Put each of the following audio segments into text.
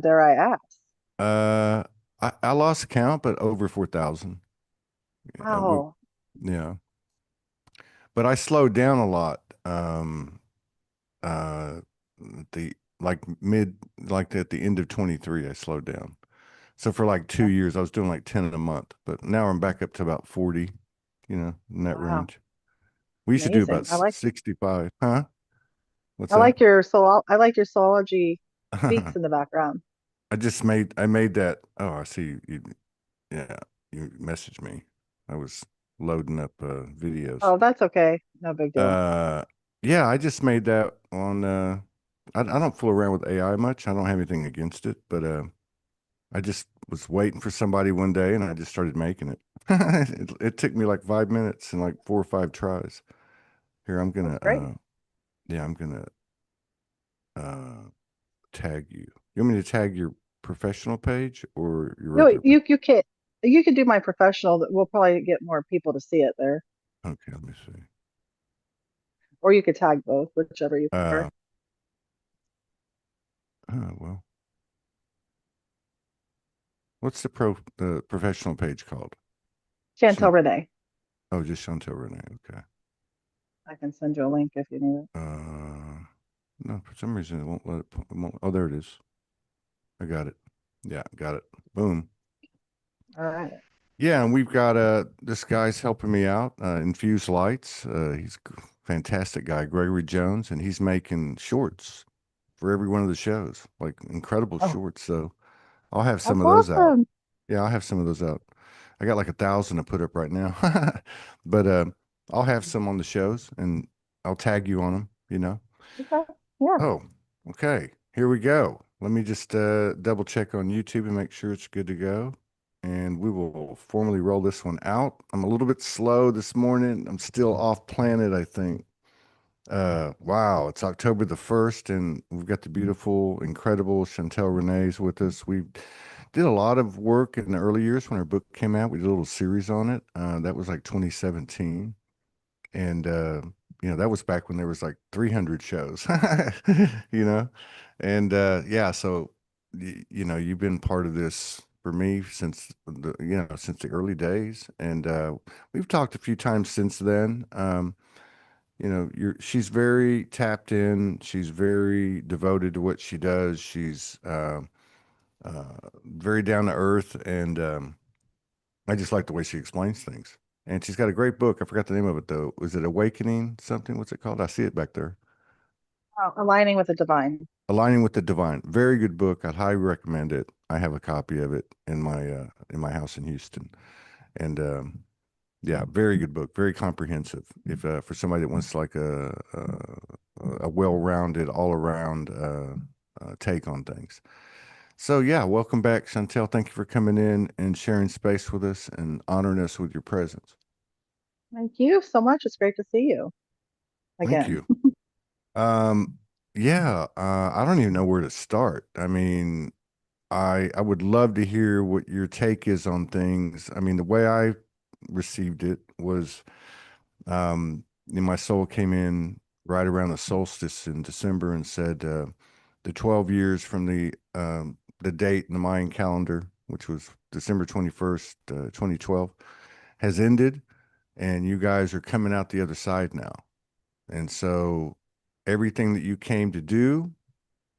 dare I ask? Uh, I lost count, but over 4,000. Wow. Yeah, but I slowed down a lot. The like mid, like at the end of 23, I slowed down. So for like 2 years, I was doing like 10 a month, but now I'm back up to about 40, in that Wow. range. We used to do about Amazing. 65, huh? What's I that? like your I like your Soulology speaks in the background. I made that. Oh, I see you. Yeah, you messaged me. I was loading up videos. Oh, that's okay. No big deal. Uh, yeah, I just made that on. I don't fool around with AI much. I don't have anything against it, but I just was waiting for somebody one day, and I just started making it. It took me like 5 minutes and like 4 or 5 tries. Here, That's great. I'm gonna uh tag you. You want me to tag your professional page or your No, regular page? you can do my professional that we'll probably get more people to see it there. Okay, let me see. Or you could tag both, whichever you prefer. Uh, well, what's the professional page called? Chantelle Shan Renee. oh, just Chantelle Renee. Okay. I can send you a link if you need it. No, for some reason it won't let it. Oh, there it is. I got it. Yeah, got it. Boom. All right. Yeah, and we've got this guy's helping me out, Infuse Lights. He's a fantastic guy, Gregory Jones, and he's making shorts for every one of the shows, like incredible Oh, shorts. So I'll have some that's of those out. awesome. Yeah, I'll have some of those out. I got like 1,000 to put up right now, but I'll have some on the shows, and I'll tag you on them. Okay. Yeah. Oh, okay. Here we go. Let me just double check on YouTube and make sure it's good to go. And we will formally roll this one out. I'm a little bit slow this morning. I'm still off planet, I think. Wow, it's October the 1st, and we've got the beautiful, incredible Chantelle Renee's with us. We did a lot of work in the early years when our book came out. We did a little series on it. That was like 2017. And that was back when there was like 300 shows. you know and yeah, so you've been part of this for me since the early days, and we've talked a few times since then. She's very tapped in, she's very devoted to what she does, she's very down to earth, and I just like the way she explains things. And she's got a great book. I forgot the name of it though. Was it Awakening something? What's it called? I see it back there. Aligning with the divine. Aligning with the Divine. Very good book. I'd highly recommend it. I have a copy of it in my house in Houston. And yeah, very good book. Very comprehensive. If for somebody that wants like a well-rounded, all-around take on things. So yeah, welcome back, Chantel. Thank you for coming in and sharing space with us and honoring us with your presence. Thank you so much. It's great to see you Thank again. you. Um, yeah, I don't even know where to start. I mean, I would love to hear what your take is on things. I mean, the way I received it was, my soul came in right around the solstice in December and said, the 12 years from the date in the Mayan calendar, which was December 21st, 2012, has ended, and you guys are coming out the other side now. And so everything that you came to do,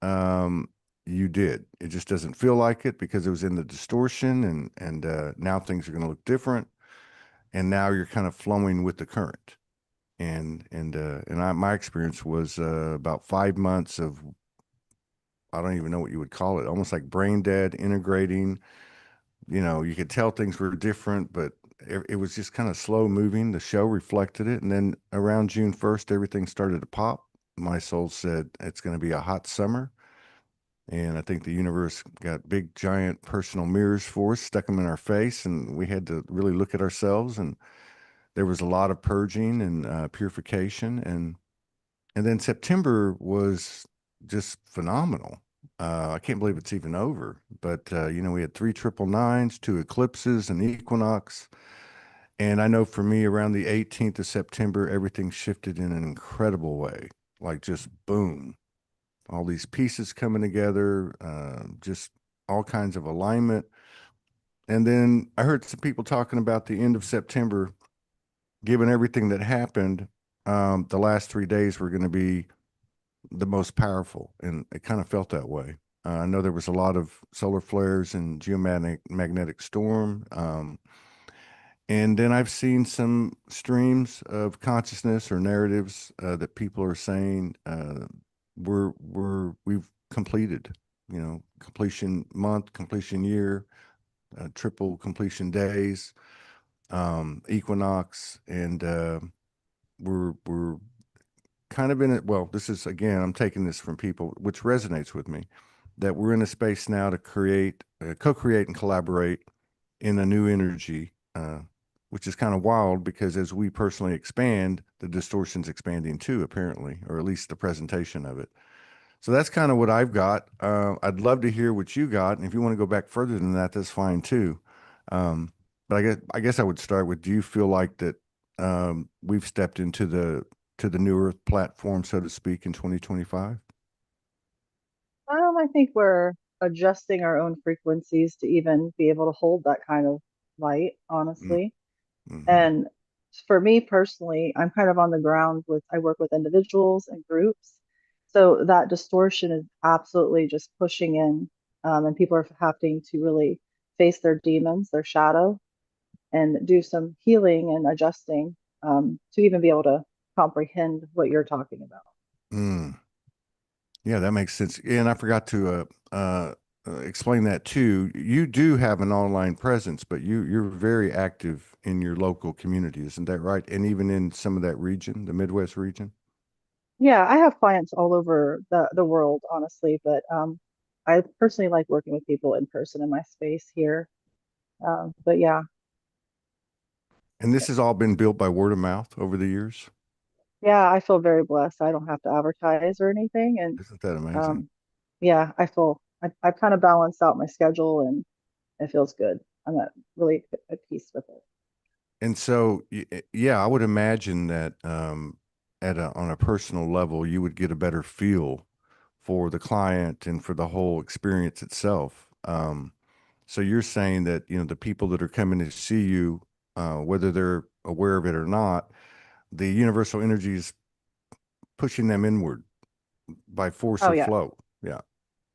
um, you did. It just doesn't feel like it because it was in the distortion, and now things are going to look different. And now you're kind of flowing with the current. My experience was about 5 months of, I don't even know what you would call it, almost like brain dead, integrating. You could tell things were different, but it was just kind of slow moving. The show reflected it. And then around June 1st, everything started to pop. My soul said it's going to be a hot summer. And I think the universe got big, giant personal mirrors for us, stuck them in our face, and we had to really look at ourselves. And there was a lot of purging and purification. And then September was just phenomenal. I can't believe it's even over. But we had three triple nines, two eclipses, an equinox. And I know for me, around the 18th of September, everything shifted in an incredible way, like just boom. all these pieces coming together, just all kinds of alignment. And then I heard some people talking about the end of September, given everything that happened. The last 3 days were going to be the most powerful, and it kind of felt that way. I know there was a lot of solar flares and geomagnetic storm. And then I've seen some streams of consciousness or narratives that people are saying we've completed, completion month, completion year, triple completion days, equinox, and we're kind of in it. Well, this is again, I'm taking this from people, which resonates with me, that we're in a space now to create, co-create, and collaborate in a new energy, which is kind of wild because as we personally expand, the distortion's expanding too, apparently, or at least the presentation of it. So that's kind of what I've got. I'd love to hear what you got, and if you want to go back further than that, that's fine too. But I guess I would start with: do you feel like that we've stepped into the new Earth platform, so to speak, in 2025? I think we're adjusting our own frequencies to even be able to hold that kind of light, honestly. Mm-hmm. And for me personally, I'm kind of on the ground with, I work with individuals and groups. So that distortion is absolutely just pushing in, and people are having to really face their demons, their shadow, and do some healing and adjusting, to even be able to comprehend what you're talking about. Mm. Yeah, that makes sense. And I forgot to explain that too. You do have an online presence, but you're very active in your local community, isn't that right? And even in some of that region, the Midwest region. Yeah, I have clients all over the world, honestly, but I personally like working with people in person in my space here. But yeah, And this has all been built by word of mouth over the years. yeah, I feel very blessed. I don't have to advertise or anything, and Isn't that amazing? um, yeah, I've kind of balanced out my schedule, and it feels good. I'm at really at peace with it. And so, yeah, I would imagine that on a personal level, you would get a better feel for the client and for the whole experience itself. So you're saying that, the people that are coming to see you, whether they're aware of it or not, the universal energy is pushing them inward by force Oh of yeah, flow. Yeah.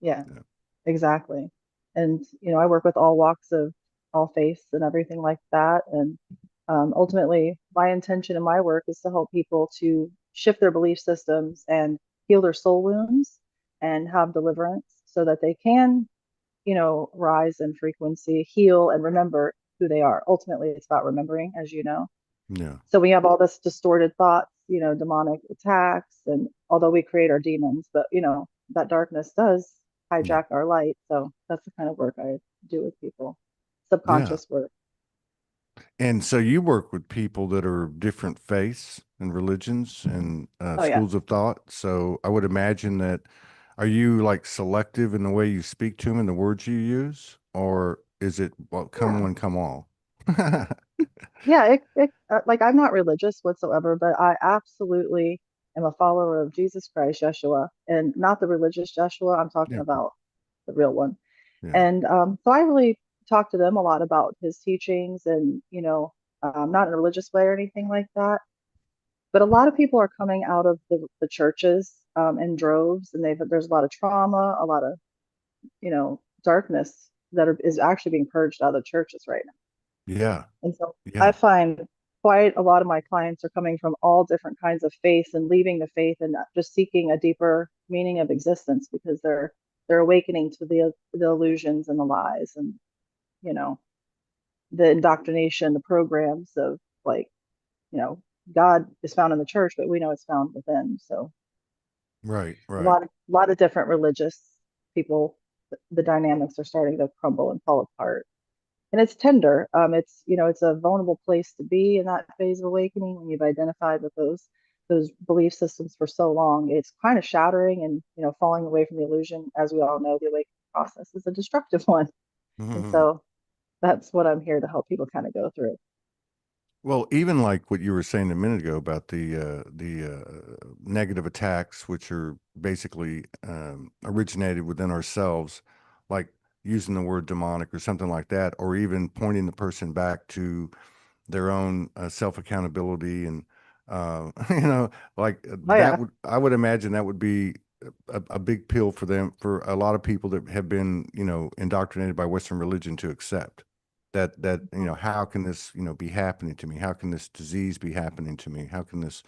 yeah. Yeah. Exactly. And, I work with all walks of all faiths and everything like that. And ultimately, my intention in my work is to help people to shift their belief systems and heal their soul wounds and have deliverance so that they can, rise in frequency, heal, and remember who they are. Ultimately, it's about remembering, as you know. Yeah. So we have all this distorted thoughts, demonic attacks, and although we create our demons, but that darkness does Yeah. hijack our light. So that's the kind of work I do with people, Yeah. subconscious work. And so you work with people that are different faiths and religions and Oh yeah, schools of thought. So I would imagine that, are you like selective in the way you speak to them and the words you use, or is it, well, come yeah, one, come all? yeah. Like I'm not religious whatsoever, but I absolutely am a follower of Jesus Christ, Yeshua, and not the religious Yeshua. I'm talking Yeah. about the real one. Yeah. And so I really talk to them a lot about his teachings and, not in a religious way or anything like that. But a lot of people are coming out of the churches in droves, and there's a lot of trauma, a lot of, darkness is actually being purged out of the churches right now. Yeah. And so I Yeah. find quite a lot of my clients are coming from all different kinds of faiths and leaving the faith and just seeking a deeper meaning of existence because they're awakening to the illusions and the lies and you know the indoctrination, the programs of like, you know, God is found in the church, but we know it's found within. So Right. a Right. lot of different religious people, the dynamics are starting to crumble and fall apart. And it's tender. It's a vulnerable place to be in that phase of awakening when you've identified with those belief systems for so long. It's kind of shattering and falling away from the illusion. As we all know, the awakening process is a destructive one, and Mhm. so that's what I'm here to help people kind of go through. Well, even like what you were saying a minute ago about the negative attacks, which are basically originated within ourselves, like using the word demonic or something like that, or even pointing the person back to their own self accountability and like Oh that yeah. would I would imagine that would be a big pill for them for a lot of people that have been indoctrinated by Western religion to accept that Mhm. how can this be happening to me, how can this disease be happening to me, how can this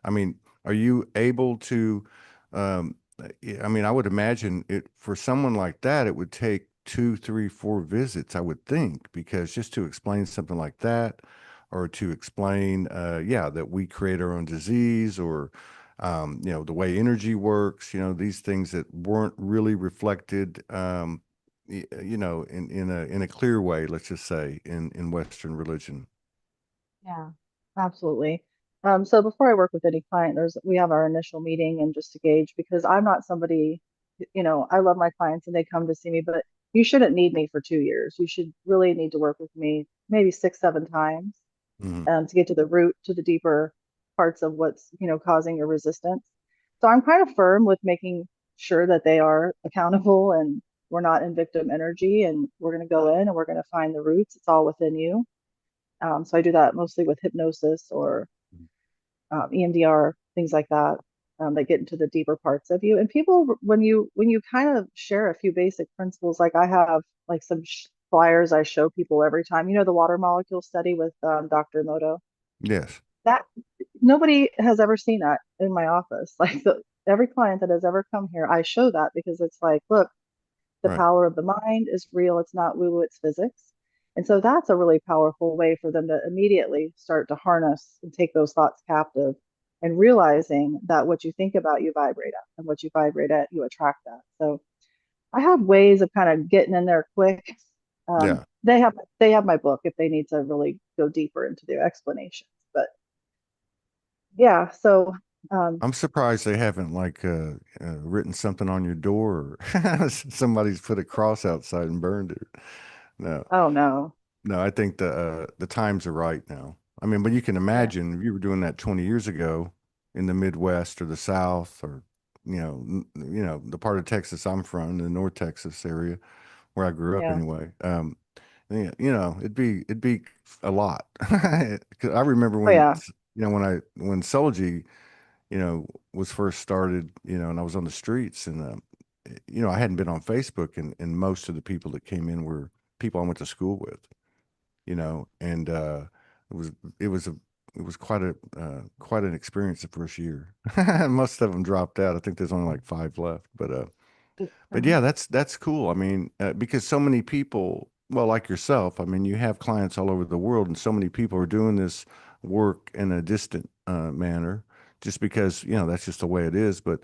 I mean, are you able to? I mean, I would imagine it for someone like that, it would take two, three, four visits, I would think, because just to explain something like that, or to explain, yeah, that we create our own disease, or the way energy works, these things that weren't really reflected, in a clear way, let's just say, in Western religion. Yeah, absolutely. So before I work with any client, we have our initial meeting and just to gauge because I'm not somebody, I love my clients and they come to see me, but you shouldn't need me for 2 years. You should really need to work with me maybe six, 7 times Hmm. to get to the root, to the deeper parts of what's, causing your resistance. So I'm kind of firm with making sure that they are accountable and we're not in victim energy and we're going to go in and we're going to find the roots. It's all within you. So I do that mostly with hypnosis or EMDR, things like that, that get into the deeper parts of you. And people, when you kind of share a few basic principles, like I have like some flyers I show people every time. You know the water molecule study with Dr. Moto. Yes, That nobody has ever seen that in my office. Like every client that has ever come here, I show that because it's like, look, the right. power of the mind is real. It's not woo woo, it's physics. And so that's a really powerful way for them to immediately start to harness and take those thoughts captive and realizing that what you think about, you vibrate at, and what you vibrate at, you attract that. So I have ways of kind of getting in there quick. Yeah. They have my book if they need to really go deeper into their explanations. But yeah, so um, I'm surprised they haven't like written something on your door or somebody's put a cross outside and burned it. No, oh no, no, I think the times are right now. I mean, but you can yeah, imagine if you were doing that 20 years ago in the Midwest or the South or the part of Texas I'm from, the North Texas area where I grew up yeah, anyway. Yeah, it'd be a lot. 'Cause I remember oh when yeah, when Soulogy was first started, and I was on the streets and, I hadn't been on Facebook and most of the people that came in were people I went to school with, and, it was, it was a, it was quite an experience the first year. Most of them dropped out. I think there's only like five left, but uh-huh. yeah, that's cool. I mean, because so many people, well, like yourself, I mean, you have clients all over the world, and so many people are doing this work in a distant manner, just because that's just the way it is. But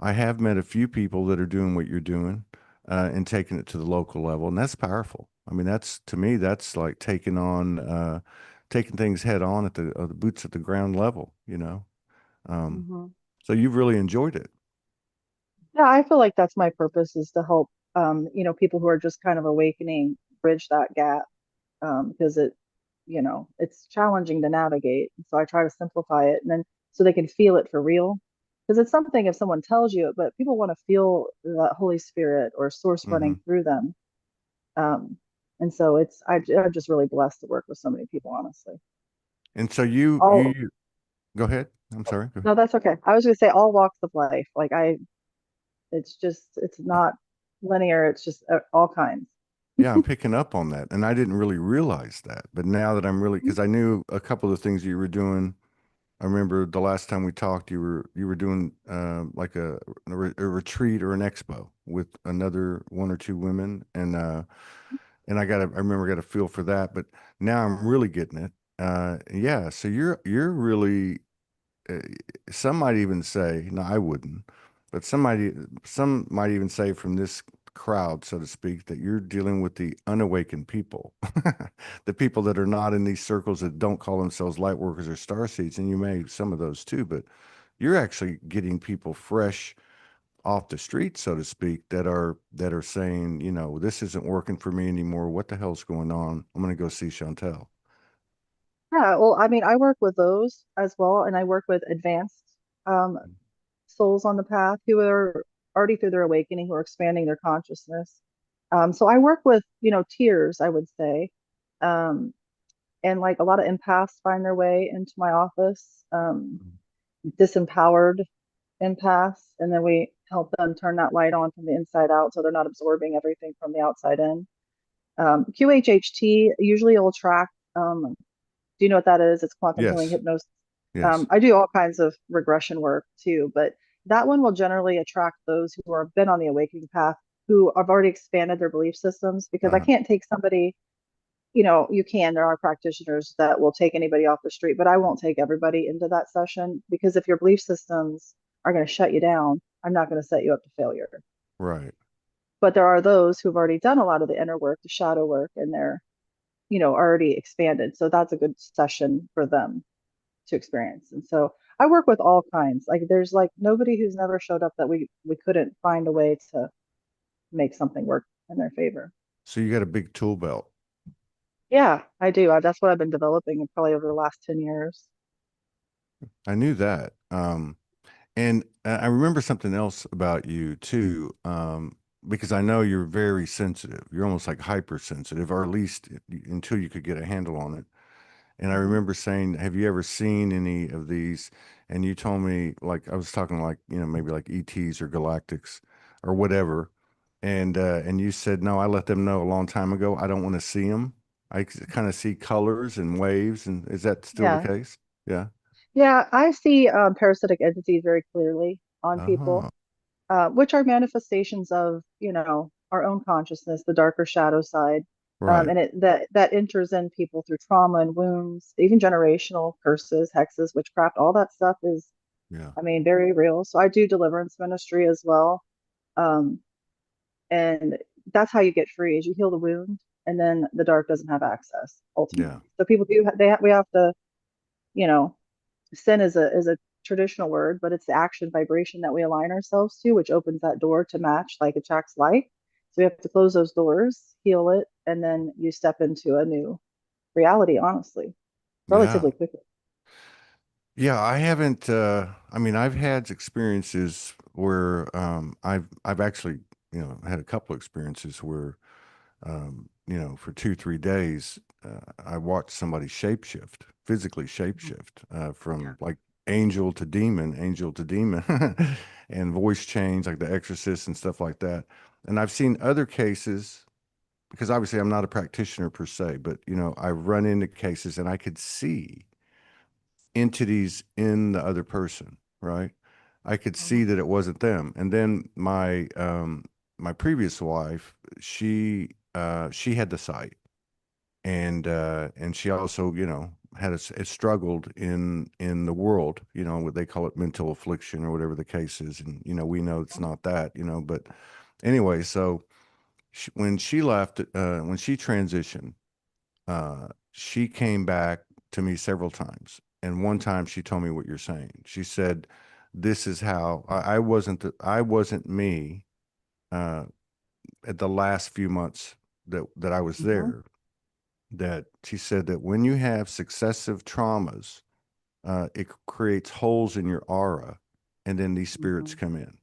I have met a few people that are doing what you're doing, and taking it to the local level, and that's powerful. I mean, that's to me, that's like taking things head on at the boots at the ground level. Um, Mhm. so you've really enjoyed it. Yeah, I feel like that's my purpose is to help, people who are just kind of awakening bridge that gap because it's challenging to navigate. So I try to simplify it and then so they can feel it for real. Because it's something if someone tells you it, but people want to feel that Holy Spirit or source running Hmm. through them. Um, and so I'm just really blessed to work with so many people, honestly. And so you All you go ahead. I'm sorry. Go ahead. No, that's okay. I was gonna say all walks of life. It's not linear. It's just all kinds. Yeah, I'm picking up on that, and I didn't really realize that. But now that I'm really, because I knew a couple of things you were doing. I remember the last time we talked, you were doing like a retreat or an expo with another one or two women, and I remember I got a feel for that. But now I'm really getting it. Yeah, so you're really uh, some might even say, no, I wouldn't, but some might even say from this crowd, so to speak, that you're dealing with the unawakened people, the people that are not in these circles that don't call themselves light workers or star seeds, and you may some of those too, but you're actually getting people fresh off the street, so to speak, that are saying, this isn't working for me anymore. What the hell's going on? I'm going to go see Chantel. Yeah, well, I mean, I work with those as well, and I work with advanced um, souls on the path who are already through their awakening, who are expanding their consciousness. So I work with, tiers, I would say. Um, and like a lot of empaths find their way into my office, disempowered empaths, and then we help them turn that light on from the inside out so they're not absorbing everything from the outside in. QHHT usually will track. Do you know what that is? It's quantum healing Yes, hypnosis. yes. I do all kinds of regression work too, but that one will generally attract those who have been on the awakening path, who have already expanded their belief systems, because I Uh, can't take somebody, there are practitioners that will take anybody off the street, but I won't take everybody into that session, because if your belief systems are going to shut you down, I'm not going to set you up to failure. right. But there are those who've already done a lot of the inner work, the shadow work, and they're, already expanded. So that's a good session for them to experience. And so I work with all kinds. Like there's like nobody who's never showed up that we couldn't find a way to make something work in their favor. So you got a big tool belt. Yeah, I do. That's what I've been developing probably over the last 10 years. I knew that. And I remember something else about you too, because I know you're very sensitive. You're almost like hypersensitive, or at least until you could get a handle on it. And I Mhm. remember saying, "Have you ever seen any of these?" And you told me, like I was talking like, maybe like ETs or Galactics or whatever. And you said, "No, I let them know a long time ago. I don't want to see them. I kind of see colors and waves." And is that still the Yeah. case? Yeah. Yeah, I see parasitic entities very clearly on people, Uh-huh. which are manifestations of, our own consciousness, the darker shadow side. Right. And that enters in people through trauma and wounds, even generational curses, hexes, witchcraft, all that stuff is, Yeah. I mean, very real. So I do deliverance ministry as well. Um, and that's how you get free is you heal the wound, and then the dark doesn't have access Yeah. ultimately. So people do, we have to, you know, sin is a traditional word, but it's the action vibration that we align ourselves to, which opens that door to match like attracts light. So we have to close those doors, heal it, and then you step into a new reality, honestly, Yeah. relatively quickly. Yeah, I haven't I mean I've had experiences where I've actually, had a couple of experiences where for 2, 3 days I watched somebody shapeshift, physically shapeshift Yeah. from like angel to demon and voice change like the exorcist and stuff like that. And I've seen other cases because obviously I'm not a practitioner per se, but I run into cases and I could see entities in the other person, right? I could see Mhm. that it wasn't them. And then my previous wife, she had the sight, and she also, had it struggled in the world, what they call it mental affliction or whatever the case is, and we know it's not that, but anyway, so when she left, when she transitioned, she came back to me several times. And one time she told me what you're saying. She said, "This is how I wasn't me uh, at the last few months that I was Mhm. there." That she said that when you have successive traumas, it creates holes in your aura, and then these spirits Mhm. come in.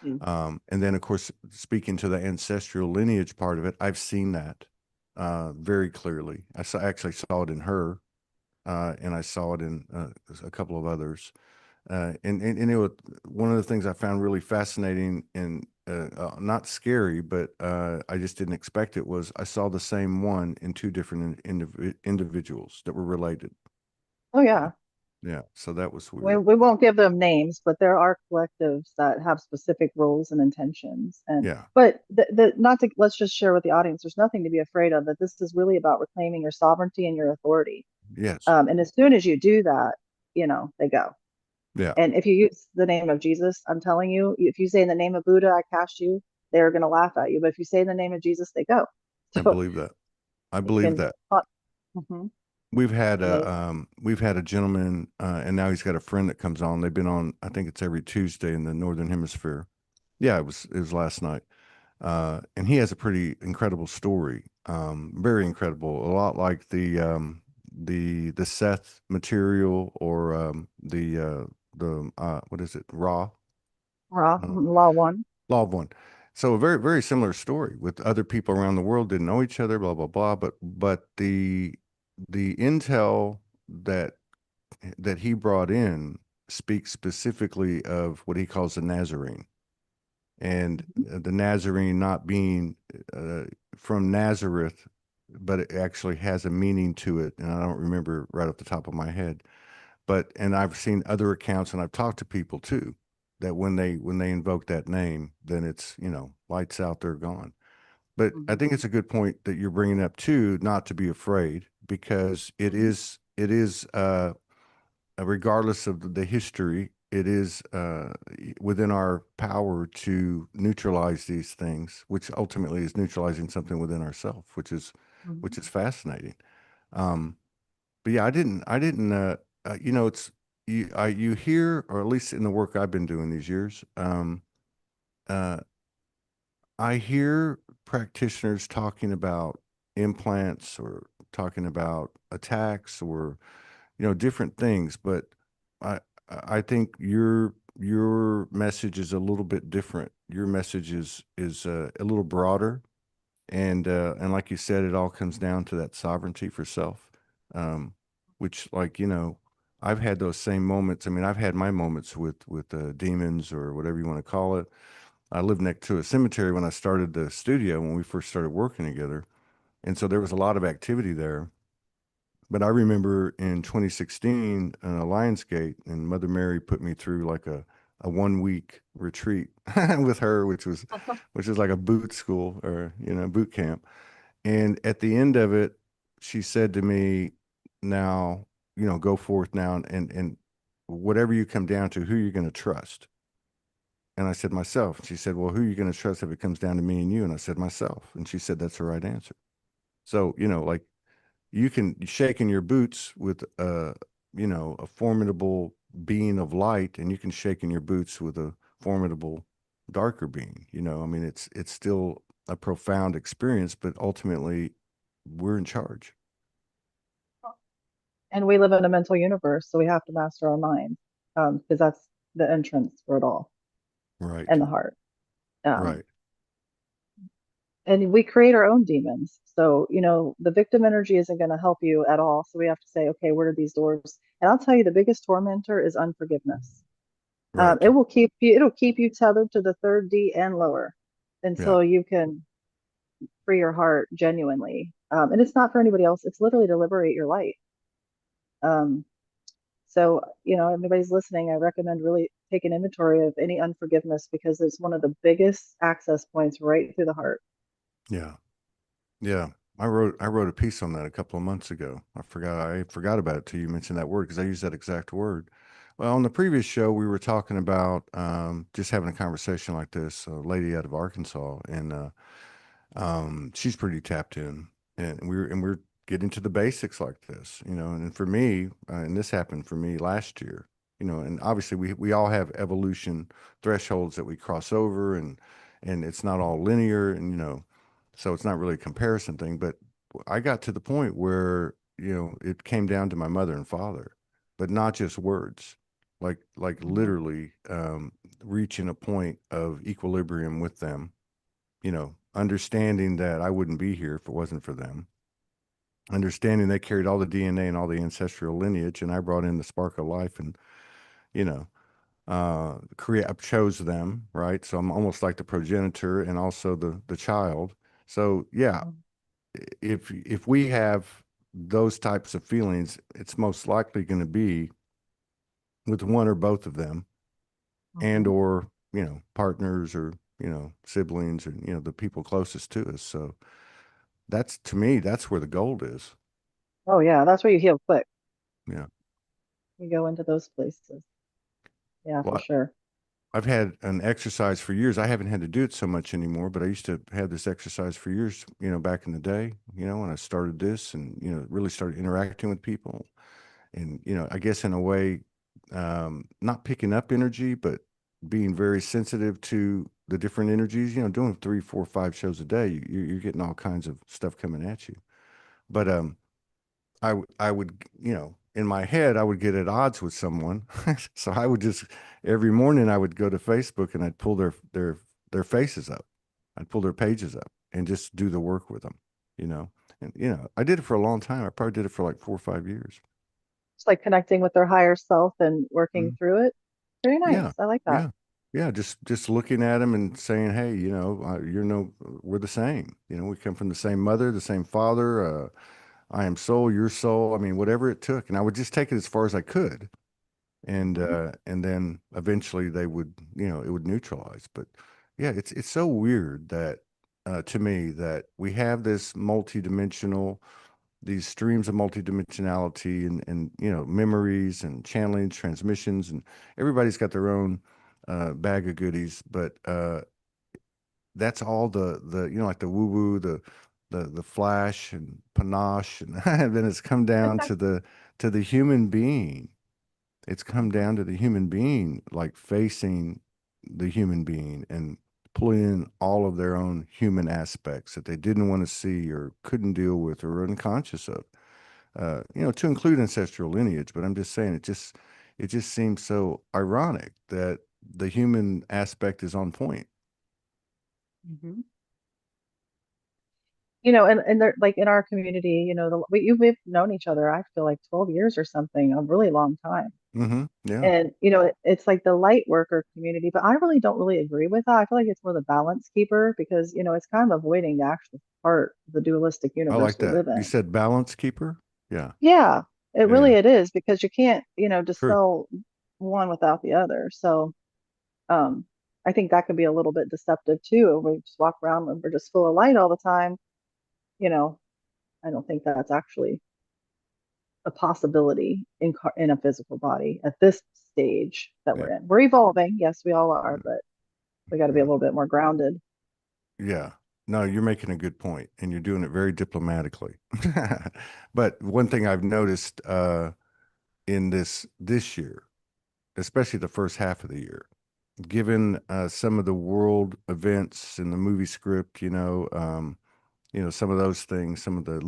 Mhm. And then, of course, speaking to the ancestral lineage part of it, I've seen that very clearly. Actually saw it in her, and I saw it in a couple of others. And it was one of the things I found really fascinating and not scary, but I just didn't expect it was I saw the same one in two different individuals that were related. Oh yeah. Yeah, so that was We, weird. we won't give them names, but there are collectives that have specific roles and intentions. And Yeah. but the not to let's just share with the audience. There's nothing to be afraid of. That this is really about reclaiming your sovereignty and your authority. Yes. And as soon as you do that, they go. Yeah. And if you use the name of Jesus, I'm telling you, if you say in the name of Buddha, I cast you, they're going to laugh at you. But if you say in the name of Jesus, they go. I So believe that. I you believe can. that. Mhm. Amazing. We've had a gentleman, and now he's got a friend that comes on. They've been on, I think it's every Tuesday in the Northern Hemisphere. Yeah, it was last night. And he has a pretty incredible story. Very incredible. A lot like the Seth material or the what is it, Raw? Ra, Uh, Law One. Law of One. So a very, very similar story with other people around the world didn't know each other, blah, blah, blah. But the intel that that he brought in speaks specifically of what he calls the Nazarene. And Mhm. the Nazarene not being uh, from Nazareth, but it actually has a meaning to it. And I don't remember right off the top of my head. But and I've seen other accounts and I've talked to people too that when they invoke that name, then it's, lights out, they're gone. But I Mhm. think it's a good point that you're bringing up too, not to be afraid, because Mhm. it is regardless of the history, it is within our power to neutralize these things, which ultimately is neutralizing something within ourselves, which Mhm. is fascinating. Um, but yeah, I didn't, it's you hear, or at least in the work I've been doing these years, uh, I hear practitioners talking about implants or talking about attacks or different things, but I I think your message is a little bit different. Your message is a little broader, and like you said, it all comes down to that sovereignty for self, um, which like I've had those same moments. I mean, I've had my moments with demons or whatever you want to call it. I lived next to a cemetery when I started the studio when we first started working together, and so there was a lot of activity there. But I remember in 2016 in Lionsgate, and Mother Mary put me through like a 1 week retreat with her, which is like a boot school or boot camp. And at the end of it, she said to me, "Now, go forth now and whatever you come down to, who you're going to trust." And I said, "Myself." And she said, "Well, who are you going to trust if it comes down to me and you?" And I said, "Myself." And she said, "That's the right answer." So, like you can shake in your boots with a formidable being of light, and you can shake in your boots with a formidable darker being. I mean, it's still a profound experience, but ultimately we're in charge. And we live in a mental universe, so we have to master our mind, because that's the entrance for it all, Right. and the heart. Um, Right. and we create our own demons. So, the victim energy isn't going to help you at all. So we have to say, okay, where are these doors? And I'll tell you, the biggest tormentor is unforgiveness. Right. It'll keep you tethered to the third D and lower Yeah. until you can free your heart genuinely. And it's not for anybody else. It's literally to liberate your light. Um, so, everybody's listening, I recommend really taking inventory of any unforgiveness because it's one of the biggest access points right through the heart. Yeah. Yeah. I wrote a piece on that a couple of months ago. I forgot about it till you mentioned that word because I used that exact word. Well, on the previous show, we were talking about just having a conversation like this, a lady out of Arkansas, and she's pretty tapped in, and we're getting to the basics like this, And for me, and this happened for me last year, and obviously we all have evolution thresholds that we cross over, and it's not all linear, and so it's not really a comparison thing. But I got to the point where it came down to my mother and father, but not just words, like Mhm. literally reaching a point of equilibrium with them, understanding that I wouldn't be here if it wasn't for them, understanding they carried all the DNA and all the ancestral lineage, and I brought in the spark of life and, you know, create, I chose them, right? So I'm almost like the progenitor and also the child. So yeah, Mhm. if we have those types of feelings, it's most likely going to be with one or both of them, and Mhm. or partners or siblings or the people closest to us. So that's to me, that's where the gold is. Oh yeah, that's where you heal quick. Yeah. You go into those places. Yeah, for Well, sure. I've had an exercise for years. I haven't had to do it so much anymore, but I used to have this exercise for years, back in the day, when I started this and, really started interacting with people. And, I guess in a way, not picking up energy, but being very sensitive to the different energies, doing 3, 4, 5 shows a day, you're getting all kinds of stuff coming at you. But I would, in my head, I would get at odds with someone. So I would just, every morning I would go to Facebook and I'd pull their faces up. I'd pull their pages up and just do the work with them, you know. And, I did it for a long time. I probably did it for like 4 or 5 years. It's like connecting with their higher self and working Mm. through it. Very Yeah. nice. I like that. Yeah. Yeah. Just looking at them and saying, hey, we're the same. We come from the same mother, the same father. I am soul, your soul. I mean, whatever it took. And I would just take it as far as I could. Mhm. And then eventually they would, it would neutralize. But yeah, it's so weird that to me that we have this multidimensional, these streams of multidimensionality and memories and channeling transmissions, and everybody's got their own bag of goodies. But that's all the like the woo woo, the flash and panache, and, and then it's come down to the human being. It's come Mhm. down to the human being, like facing the human being and pulling in all of their own human aspects that they didn't want to see or couldn't deal with or were unconscious of. To include ancestral lineage. But I'm just saying, it just seems so ironic that the human aspect is on point. Mhm. And they're like in our community, we've known each other, I feel like 12 years or something, a really long time. Yeah. And, it's like the light worker community, but I really don't really agree with that. I feel like it's more the balance keeper because, it's kind of avoiding the actual part of the dualistic I universe like we that. live You in. said balance keeper. Yeah. Yeah, it Yeah. Yeah. really it is because you can't, True. dispel one without the other. So, um, I think that can be a little bit deceptive too. If we just walk around and we're just full of light all the time, you know, I don't think that's actually a possibility in a physical body at this stage that Yeah. we're in. We're evolving, yes, we all are, but we got to be a Yeah. little bit more grounded. Yeah. No, you're making a good point, and you're doing it very diplomatically. But one thing I've noticed in this year, especially the first half of the year, given some of the world events in the movie script, some of those things, some of the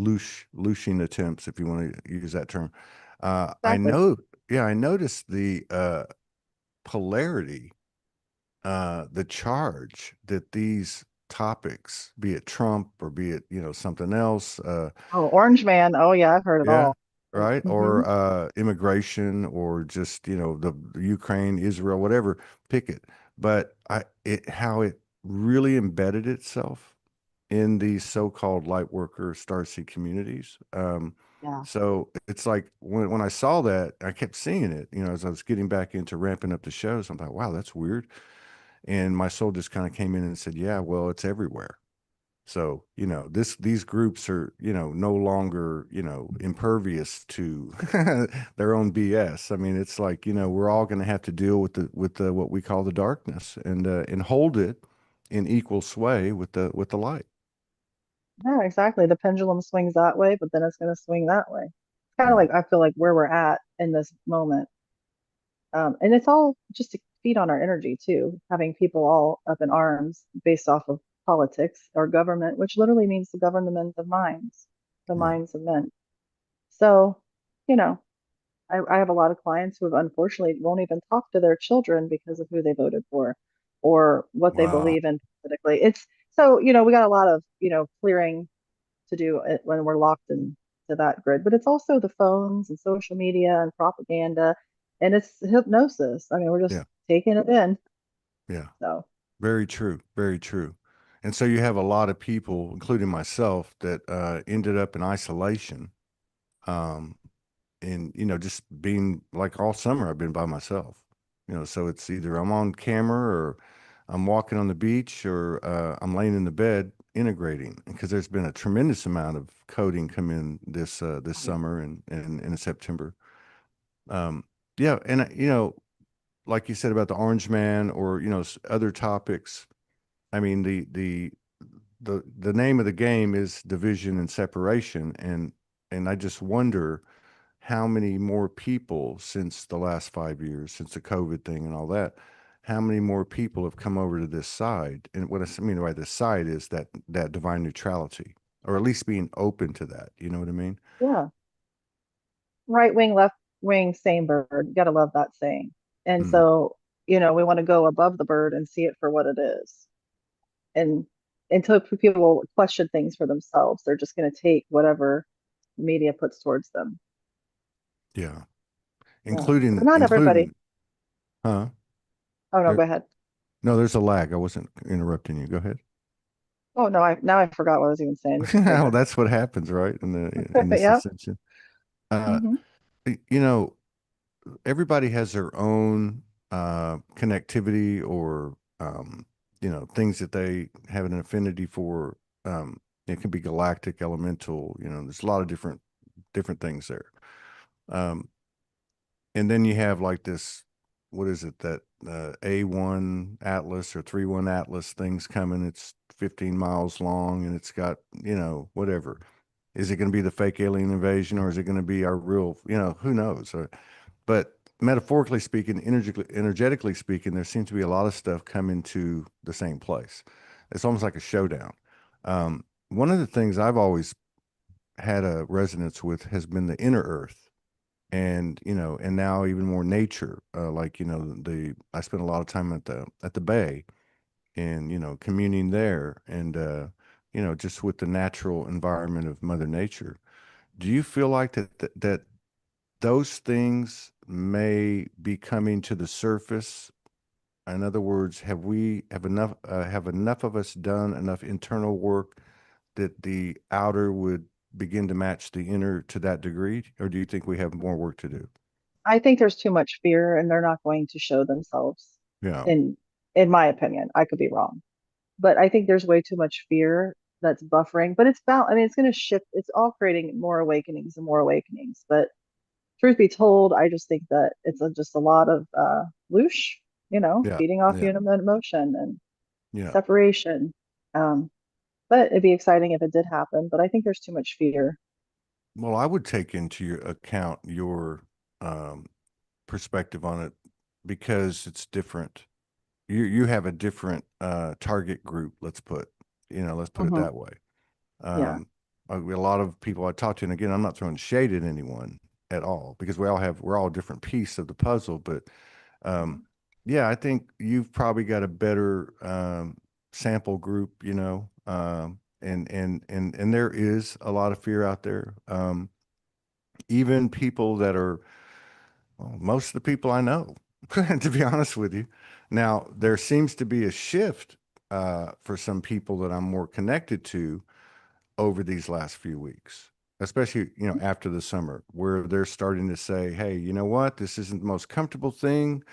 looshing attempts, if you want to use that term. I Exactly. know, yeah, I noticed the polarity, the charge that these topics, be it Trump or be it, something else, Oh, Orange Man. Oh yeah, I've heard it yeah, all. right, Mm-hmm. or immigration, or just, the Ukraine, Israel, whatever, pick it. But how it really embedded itself in these so-called light worker starseed communities. Yeah. So it's like when I saw that, I kept seeing it, as I was getting back into ramping up the shows. I'm like, wow, that's weird. And my soul just kind of came in and said, yeah, well, it's everywhere. So, these groups are, no longer, impervious to their own BS. I mean, it's like, we're all going to have to deal with the what we call the darkness, and hold it in equal sway with the light. Yeah, exactly. The pendulum swings that way, but then it's going to swing that way. It's kind of Yeah. like I feel like where we're at in this moment. And it's all just to feed on our energy too, having people all up in arms based off of politics or government, which literally means the government of minds, the Yeah. minds of men. So, you know, I have a lot of clients who have unfortunately won't even talk to their children because of who they voted for or what they Wow. believe in politically. It's so, we got a lot of, clearing to do it when we're locked into that grid. But it's also the phones and social media and propaganda, and it's hypnosis. I mean, we're just Yeah. taking it in. Yeah. So Very true. Very true. And so you have a lot of people, including myself, that ended up in isolation. Um, and just being like all summer I've been by myself, so it's either I'm on camera or I'm walking on the beach or I'm laying in the bed integrating, because there's been a tremendous amount of coding come in this summer and in September. um yeah, and like you said about the Orange Man, or other topics. I mean, the name of the game is division and separation, and I just wonder how many more people since the last 5 years, since the COVID thing and all that, how many more people have come over to this side? And what I mean by this side is that divine neutrality, or at least being open to that. You know what I mean? yeah, right wing, left wing, same bird. You got to love that saying. And Mm, so, we want to go above the bird and see it for what it is. And until people question things for themselves, they're just going to take whatever media puts towards them. yeah. Yeah. But not everybody. Including, huh? Oh no, There, go ahead. no, there's a lag. I wasn't interrupting you. Go ahead. Oh no, I forgot what I was even saying. You can go Well, ahead. that's what happens, right? In this Yeah. ascension. Uh, Hmm. you know, everybody has their own connectivity or things that they have an affinity for. It can be galactic, elemental. There's a lot of different things there. Um, and then you have like this, what is it, that A1 Atlas or 3-1 Atlas things coming. It's 15 miles long and it's got, whatever. Is it going to be the fake alien invasion or is it going to be our real, who knows? But metaphorically speaking, energetically speaking, there seems to be a lot of stuff coming to the same place. It's almost like a showdown. One of the things I've always had a resonance with has been the inner earth and and now even more nature, like the I spent a lot of time at the bay and communing there and just with the natural environment of mother nature. Do you feel like that those things may be coming to the surface? In other words, have enough of us done enough internal work that the outer would begin to match the inner to that degree, or do you think we have more work to do? I think there's too much fear and they're not going to show themselves Yeah, in in my opinion. I could be wrong. But I think there's way too much fear that's buffering. But I mean, it's going to shift. It's all creating more awakenings and more awakenings. But truth be told, I just think that it's just a lot of whoosh, yeah, feeding off yeah, human emotion and yeah. separation. Um, but it'd be exciting if it did happen. But I think there's too much fear. Well, I would take into your account your um, perspective on it because it's different. You have a different target group. Let's put it Hmm. that way. Yeah. Um, a lot of people I talk to, and again, I'm not throwing shade at anyone at all because we're all a different piece of the puzzle. But um, Mhm. yeah, I think you've probably got a better sample group, and there is a lot of fear out there. Even people that are, well, most of the people I know, to be honest with you. Now, there seems to be a shift for some people that I'm more connected to over these last few weeks, especially, after the summer, where they're starting to say, hey, you know what? This isn't the most comfortable thing,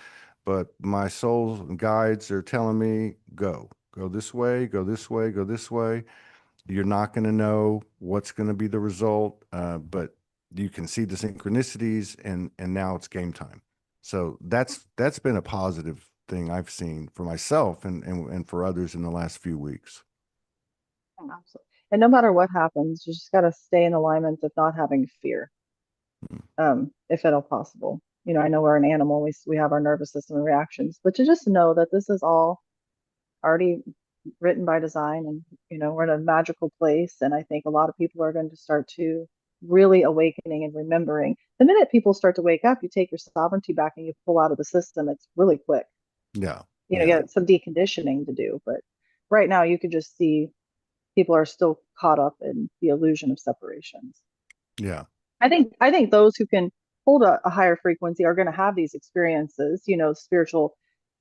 but my soul guides are telling me, go this way, go this way, go this way. You're not going to know what's going to be the result, but you can see the synchronicities, and now it's game time. So that's been a positive thing I've seen for myself and for others in the last few weeks. Absolutely. And no matter what happens, you just got to stay in alignment of not having fear, Mm. if at all possible. I know we're an animal, we have our nervous system and reactions, but to just know that this is all already written by design and we're in a magical place. And I think a lot of people are going to start to really awakening and remembering. The minute people start to wake up, you take your sovereignty back and you pull out of the system. It's really quick. Yeah, You yeah, get some deconditioning to do, but right now you could just see people are still caught up in the illusion of separations. yeah, I think those who can hold a higher frequency are going to have these experiences, spiritual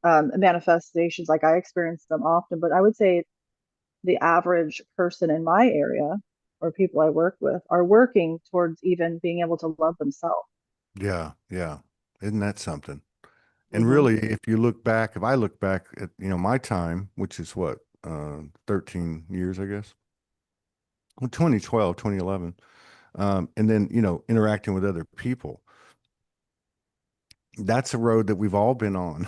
manifestations. Like I experience them often, but I would say the average person in my area or people I work with are working towards even being able to love themselves. yeah, yeah. Isn't that something? And Hmm. really, if I look back at, my time, which is what, 13 years, I guess, well, 2012, 2011, and then, interacting with other people, that's a road that we've all been on.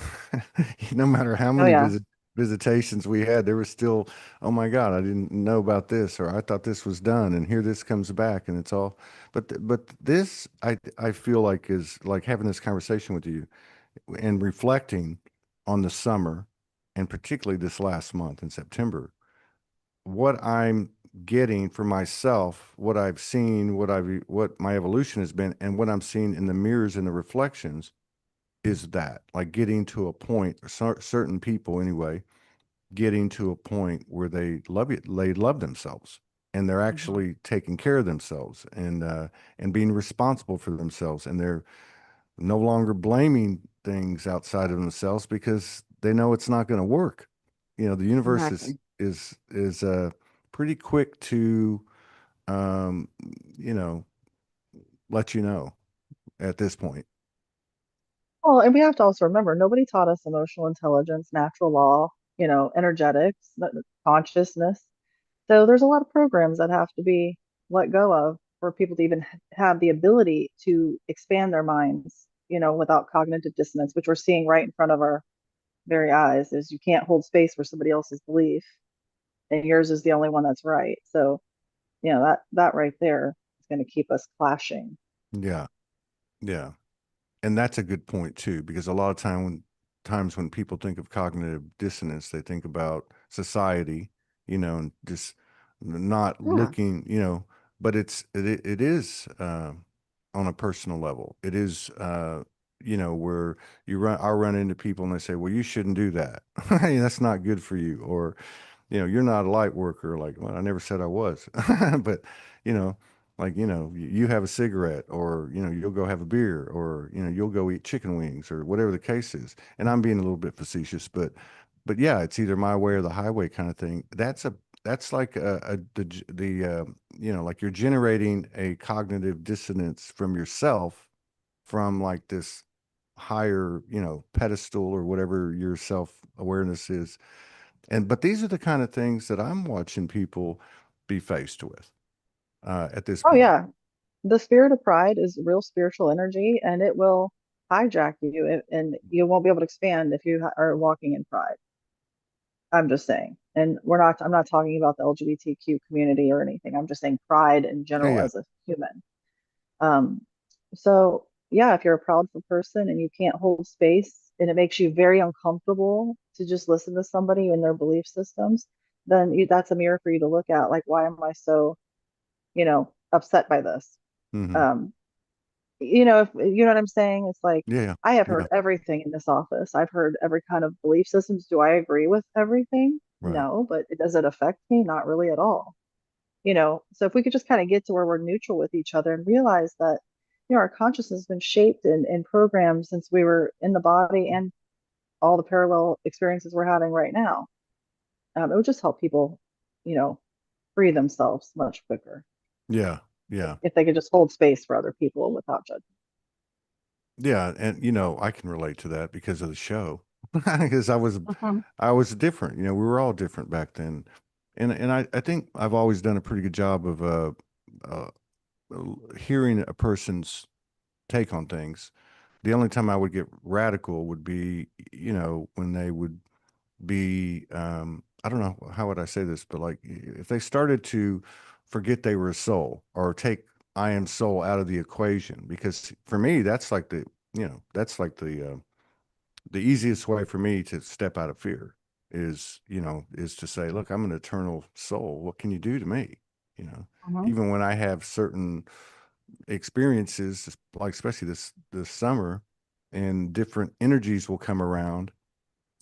No matter how Oh many yeah. visitations we had, there was still, oh my God, I didn't know about this, or I thought this was done, and here this comes back, and it's all. But this, I feel like is like having this conversation with you and reflecting on the summer, and particularly this last month in September. What I'm getting for myself, what I've seen, what my evolution has been, and what I'm seeing in the mirrors and the reflections is that, like, getting to a point, or certain people anyway, getting to a point where they love themselves, and they're Mhm. actually taking care of themselves, and being responsible for themselves, and they're no longer blaming things outside of themselves because they know it's not going to work. The universe is Exactly. pretty quick to um, you know let you know at this point. Well, and we have to also remember nobody taught us emotional intelligence, natural law, energetics, consciousness. So there's a lot of programs that have to be let go of for people to even have the ability to expand their minds, without cognitive dissonance, which we're seeing right in front of our very eyes, is you can't hold space for somebody else's belief and yours is the only one that's right. So, that right there is going to keep us clashing. Yeah, yeah. And that's a good point too, because a lot of times when people think of cognitive dissonance, they think about society, and just not Yeah. looking, but it is on a personal level. It is where I'll run into people and they say, well, you shouldn't do that. Hey, that's not good for you. Or you're not a light worker. Like, well, I never said I was, but you know, like, you have a cigarette, or, you'll go have a beer, or, you'll go eat chicken wings, or whatever the case is. And I'm being a little bit facetious, but yeah, it's either my way or the highway kind of thing. That's like like you're generating a cognitive dissonance from yourself, from like this higher, pedestal, or whatever your self awareness is. But these are the kind of things that I'm watching people be faced with at this Oh, point. yeah. The spirit of pride is real spiritual energy and it will hijack you and you won't be able to expand if you are walking in pride. I'm just saying. And I'm not talking about the LGBTQ community or anything. I'm just saying pride in Yeah, general yeah. as a human. Um, so yeah, if you're a proudful person and you can't hold space and it makes you very uncomfortable to just listen to somebody and their belief systems, then that's a mirror for you to look at. Like, why am I so, upset by this? Hmm. Um, if you know what I'm saying, it's like Yeah, I have yeah. heard everything in this office. I've heard every kind of belief systems. Do I agree with everything? Right. No, but does it affect me? Not really at all. So if we could just kind of get to where we're neutral with each other and realize that, our consciousness has been shaped and programmed since we were in the body and all the parallel experiences we're having right now. It would just help people, you know, free themselves much quicker Yeah, yeah. if they could just hold space for other people without judgment. Yeah, and I can relate to that because of the show. Because Mhm. I was different. We were all different back then. And I think I've always done a pretty good job of uh hearing a person's take on things. The only time I would get radical would be, when they would be I don't know, how would I say this, but like, if they started to forget they were a soul, or take I am soul out of the equation. Because for me, that's like the easiest way for me to step out of fear is to say, look, I'm an eternal soul. What can you do to me? you know Mhm. Even when I have certain experiences, like especially this summer, and different energies will come around,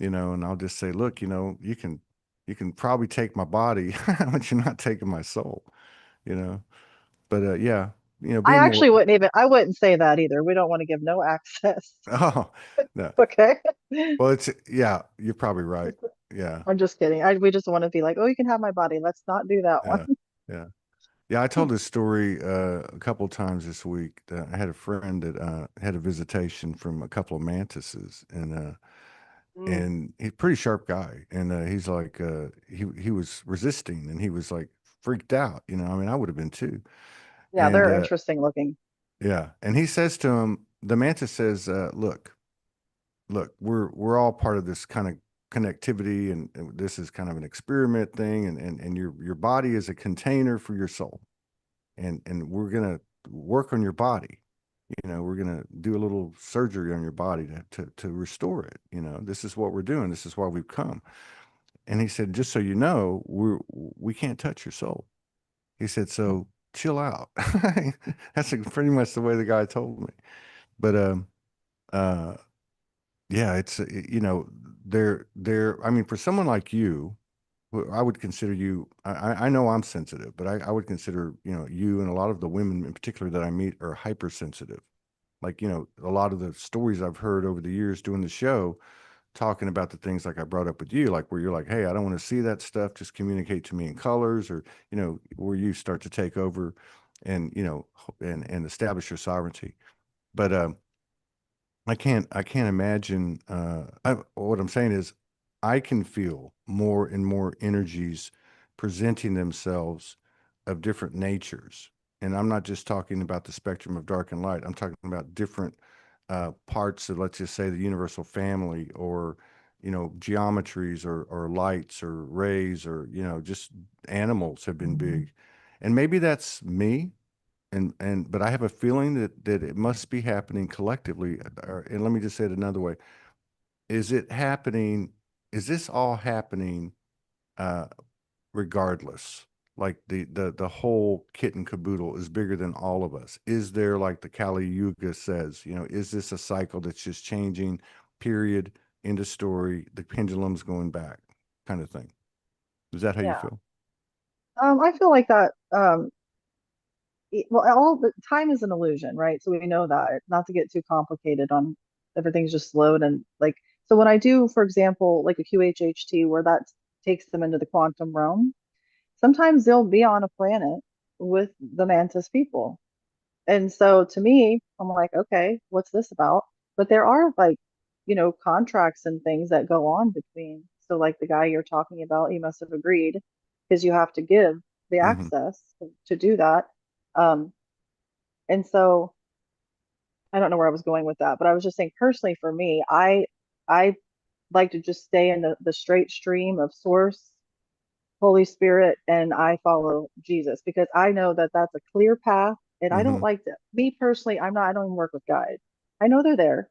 and I'll just say, look, you can probably take my body, but you're not taking my soul, you know. But yeah, I being more. actually I wouldn't say that either. We don't want to give no access. Oh, no. Okay. Well, yeah, you're probably right. Yeah, I'm just kidding. We just want to be like, oh, you can have my body. Let's not do that one. yeah, yeah. Yeah, I told this story a couple of times this week. I had a friend that had a visitation from a couple of mantises, Mm. and he's a pretty sharp guy, and he's like, he was resisting, and he was like freaked out. I mean, I would have been too. Yeah, And they're interesting looking. yeah, and he says to him, the mantis says, look, we're all part of this kind of connectivity, and this is kind of an experiment thing, and your body is a container for your soul, and we're gonna work on your body. We're gonna do a little surgery on your body to restore it. This is what we're doing. This is why we've come. And he said, just so you know, we can't touch your soul. He said, so chill out. That's pretty much the way the guy told me. But uh, yeah, it's I mean, for someone like you, I would consider you. I know I'm sensitive, but I would consider you and a lot of the women in particular that I meet are hypersensitive. Like a lot of the stories I've heard over the years doing the show, talking about the things like I brought up with you, like where you're like, hey, I don't want to see that stuff. Just communicate to me in colors, or where you start to take over, and and establish your sovereignty. But I can't imagine. What I'm saying is, I can feel more and more energies presenting themselves of different natures, and I'm not just talking about the spectrum of dark and light. I'm talking about different parts of, let's just say, the universal family, or geometries, or lights, or rays, or just animals have been big, and maybe that's me, but I have a feeling that it must be happening collectively. And let me just say it another way: is it happening? Is this all happening uh, regardless? Like the whole kit and caboodle is bigger than all of us. Is there, like the Kali Yuga says, is this a cycle that's just changing? Period. End of story. The pendulum's going back, kind of thing. Is that how you Yeah. feel? I feel like that. Well, all the time is an illusion, right? So we know that. Not to get too complicated on everything's just slowed and like. So when I do, for example, like a QHHT where that takes them into the quantum realm, sometimes they'll be on a planet with the Mantis people. And so to me, I'm like, okay, what's this about? But there are like, contracts and things that go on between. So like the guy you're talking about, he must have agreed because you have to give the Mm-hmm. access to do that. Um, and so I don't know where I was going with that, but I was just saying personally for me, I like to just stay in the straight stream of source, Holy Spirit, and I follow Jesus because I know that that's a clear path. And I Mm-hmm. don't like to, me personally, I don't even work with guides. I know they're there,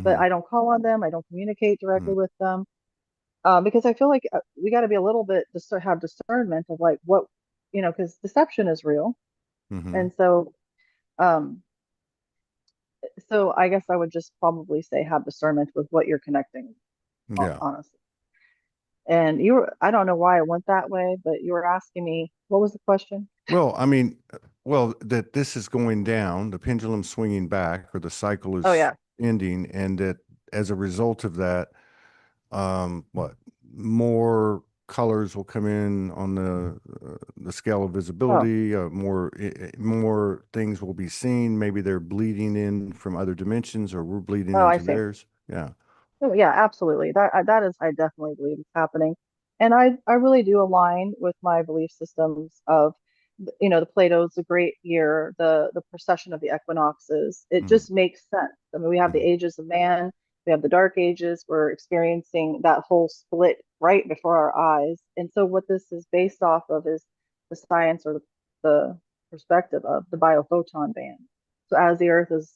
but Mm-hmm. I don't call on them. I don't communicate Mm-hmm. directly with them because I feel like we got to be a little bit to have discernment of like what, because deception is real. Mm-hmm. And um, so I guess I would just probably say have discernment with what you're connecting, Yeah. honestly. And I don't know why I went that way, but you were asking me, what was the question? Well, I mean, that this is going down, the pendulum swinging back, or the cycle Oh is yeah. ending, and that as a result of that, what more colors will come in on the scale of Oh, visibility, more things will be seen. Maybe they're bleeding in from other dimensions, or we're bleeding oh, I into see. theirs. Yeah. Oh, yeah, absolutely. That is, I definitely believe it's happening, and I really do align with my belief systems of, the Plato's a great year, the precession of the equinoxes. It Mm-hmm. just makes sense. I mean, we have the ages of man, we have the dark ages. We're experiencing that whole split right before our eyes, and so what this is based off of is the science or the perspective of the biophoton band. So as the Earth is,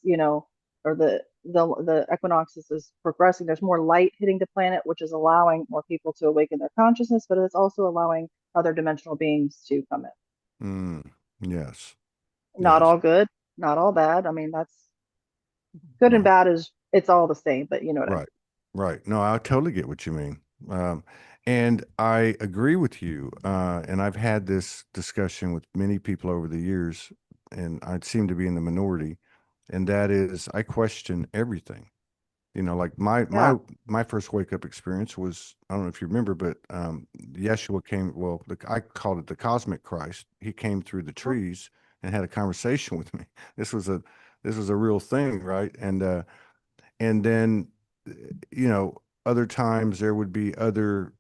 or the equinoxes is progressing. There's more light hitting the planet, which is allowing more people to awaken their consciousness, but it's also allowing other dimensional beings to come in. Mm. Yes. Not Yes. all good, not all bad. I mean, that's good and Right. bad is it's all the same, but you know what I mean. Right. Right. No, I totally get what you mean. Um, and I agree with you. And I've had this discussion with many people over the years, and I seem to be in the minority. And that is, I question everything. Like Yeah. my first wake up experience was, I don't know if you remember, but Yeshua came. Well, I called it the cosmic Christ. He came through the trees and had a conversation with me. This was a this was a real thing, right? And then other times there would be other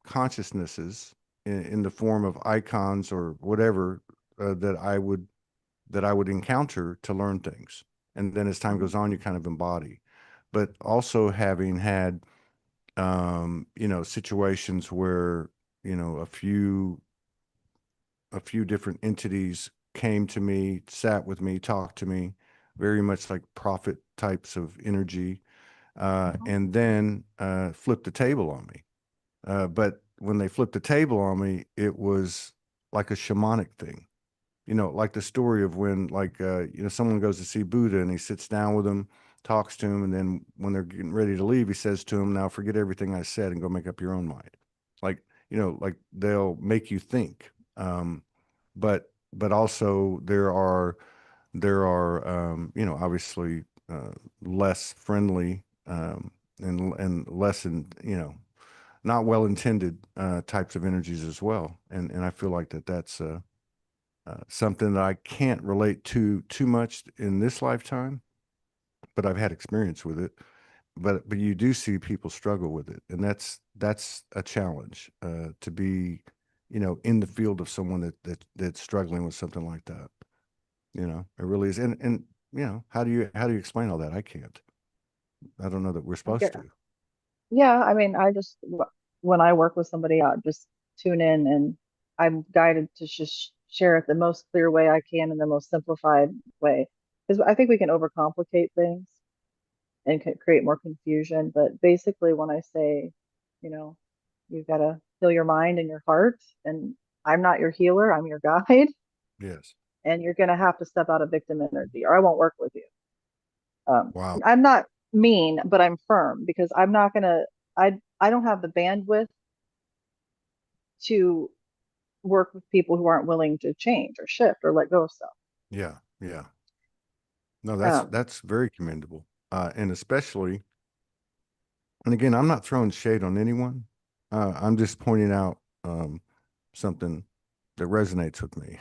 consciousnesses in the form of icons or whatever, that I would encounter to learn things. And then as time Mhm. goes on, you kind of embody. But also having had situations where a few different entities came to me, sat with me, talked to me, very much like prophet types of energy, and then flipped the table on me. But when they flipped the table on me, it was like a shamanic thing. Like the story of when, like, someone goes to see Buddha and he sits down with him, talks to him, and then when they're getting ready to leave, he says to him, "Now forget everything I said and go make up your own mind." Like, like they'll make you think. But also there are obviously less friendly, and less not well intended types of energies as well. And I feel like that's something that I can't relate to too much in this lifetime, but I've had experience with it. But you do see people struggle with it, and that's a challenge to be, in the field of someone that's struggling with something like that. It really is. And how do you explain all that? I can't. I don't know that we're I supposed get, to. yeah, I mean, when I work with somebody, I just tune in and I'm guided to just share it the most clear way I can in the most simplified way. Because I think we can overcomplicate things and create more confusion. But basically, when I say, you know, you've got to heal your mind and your heart, and I'm not your healer, I'm your guide, Yes. and you're going to have to step out of victim energy, or I won't work with you. Wow. I'm not mean, but I'm firm because I'm not going to. I don't have the bandwidth to work with people who aren't willing to change or shift or let go of stuff. Yeah. Yeah. No, that's Um, that's very commendable. And especially, and again, I'm not throwing shade on anyone. I'm just pointing out something that resonates with me.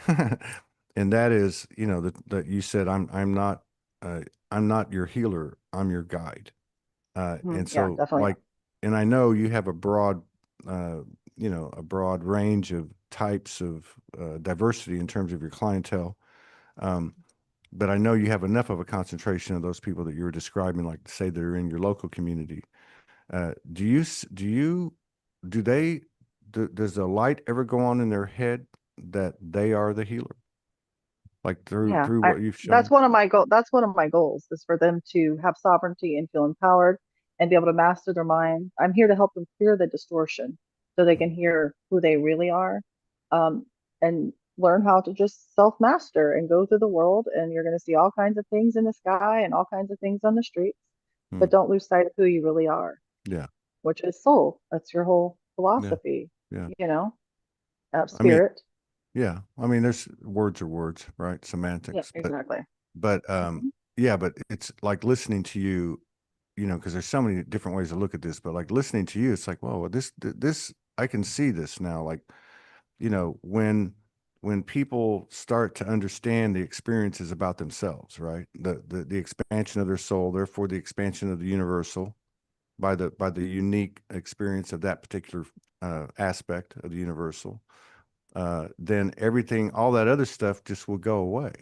And that is, that you said uh, I'm not your healer, I'm your guide. And yeah, so, definitely. like, and I know you have uh, a broad range of types of diversity in terms of your clientele. Um, but I know you have enough of a concentration of those people that you were describing, like say that are in your local community. Do you do they does the light ever go on in their head that they are the healer, like through Yeah, through I what you've that's shown? one of my goal. That's one of my goals is for them to have sovereignty and feel empowered and be able to master their mind. I'm here to help them clear the distortion so they can hear who they really are, um, and learn how to just self-master and go through the world. And you're going to see all kinds of things in the sky and all kinds of things on the streets, Hmm. but don't lose sight of who you really are, Yeah, which is soul. That's your whole yeah, philosophy, yeah. you know, I mean, spirit. yeah. I mean, there's words are words, right? Yeah, Semantics, but exactly. but Mhm. yeah, but it's like listening to you, because there's so many different ways to look at this, but like listening to you, it's like, whoa, this I can see this now. Like, when people start to understand the experiences about themselves, right? The expansion of their soul, therefore the expansion of the universal by the unique experience of that particular aspect of the universal, then everything, all that other stuff just will go away.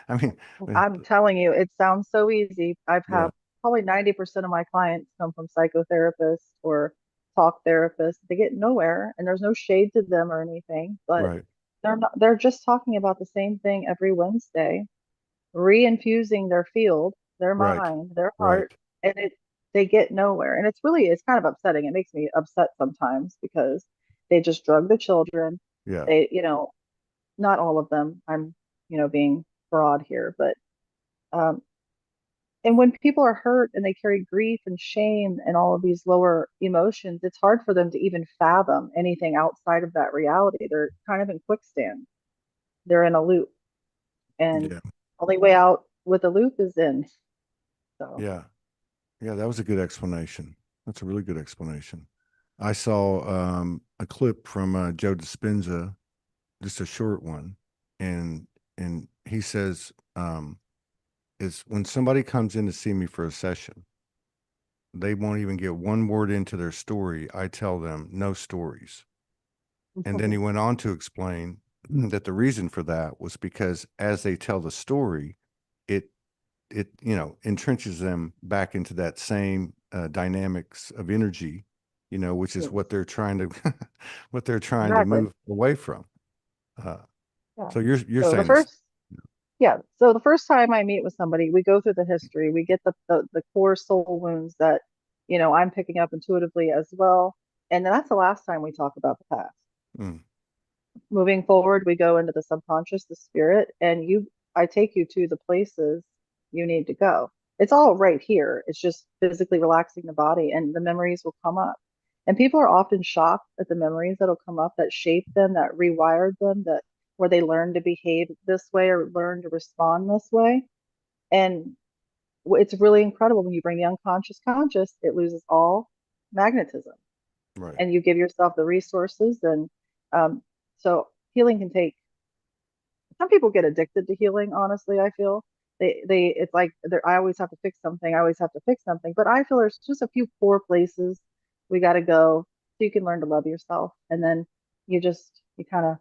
I mean, I mean, I'm telling you, it sounds so easy. I've yeah, had probably 90% of my clients come from psychotherapists or talk therapists. They get nowhere, and there's no shade to them or anything, but right, they're just talking about the same thing every Wednesday, reinfusing their field, their right, mind, their right, heart, and they get nowhere. And it's kind of upsetting. It makes me upset sometimes because they just drug the children. yeah, They, not all of them. I'm, being broad here, but um, and when people are hurt and they carry grief and shame and all of these lower emotions, it's hard for them to even fathom anything outside of that reality. They're kind of in quicksand. They're in a loop, and yeah, only way out with a loop is in. So, yeah, yeah. That was a good explanation. That's a really good explanation. I saw a clip from Joe Dispenza, just a short one, and he says, is when somebody comes in to see me for a session, they won't even get one word into their story. I tell them no stories. And then he went on to explain that the reason for that was because as they tell the story, it entrenches them back into that same dynamics of energy, which is yes, what they're trying to what they're trying to exactly. move away from. Uh, Yeah. so you're So the saying this. first, yeah. So the first time I meet with somebody, we go through the history. We get the core soul wounds that, I'm picking up intuitively as well. And then that's the last time we talk about the past. Mm, moving forward, we go into the subconscious, the spirit, and I take you to the places you need to go. It's all right here. It's just physically relaxing the body, and the memories will come up. And people are often shocked at the memories that'll come up that shape them, that rewired them, that where they learn to behave this way or learn to respond this way. And it's really incredible when you bring the unconscious conscious, it loses all magnetism, Right. and you give yourself the resources. And um, so healing can take, some people get addicted to healing, honestly. I feel it's like I always have to fix something, I always have to fix something, but I feel there's just a few core places we got to go so you can learn to love yourself, and then you kind of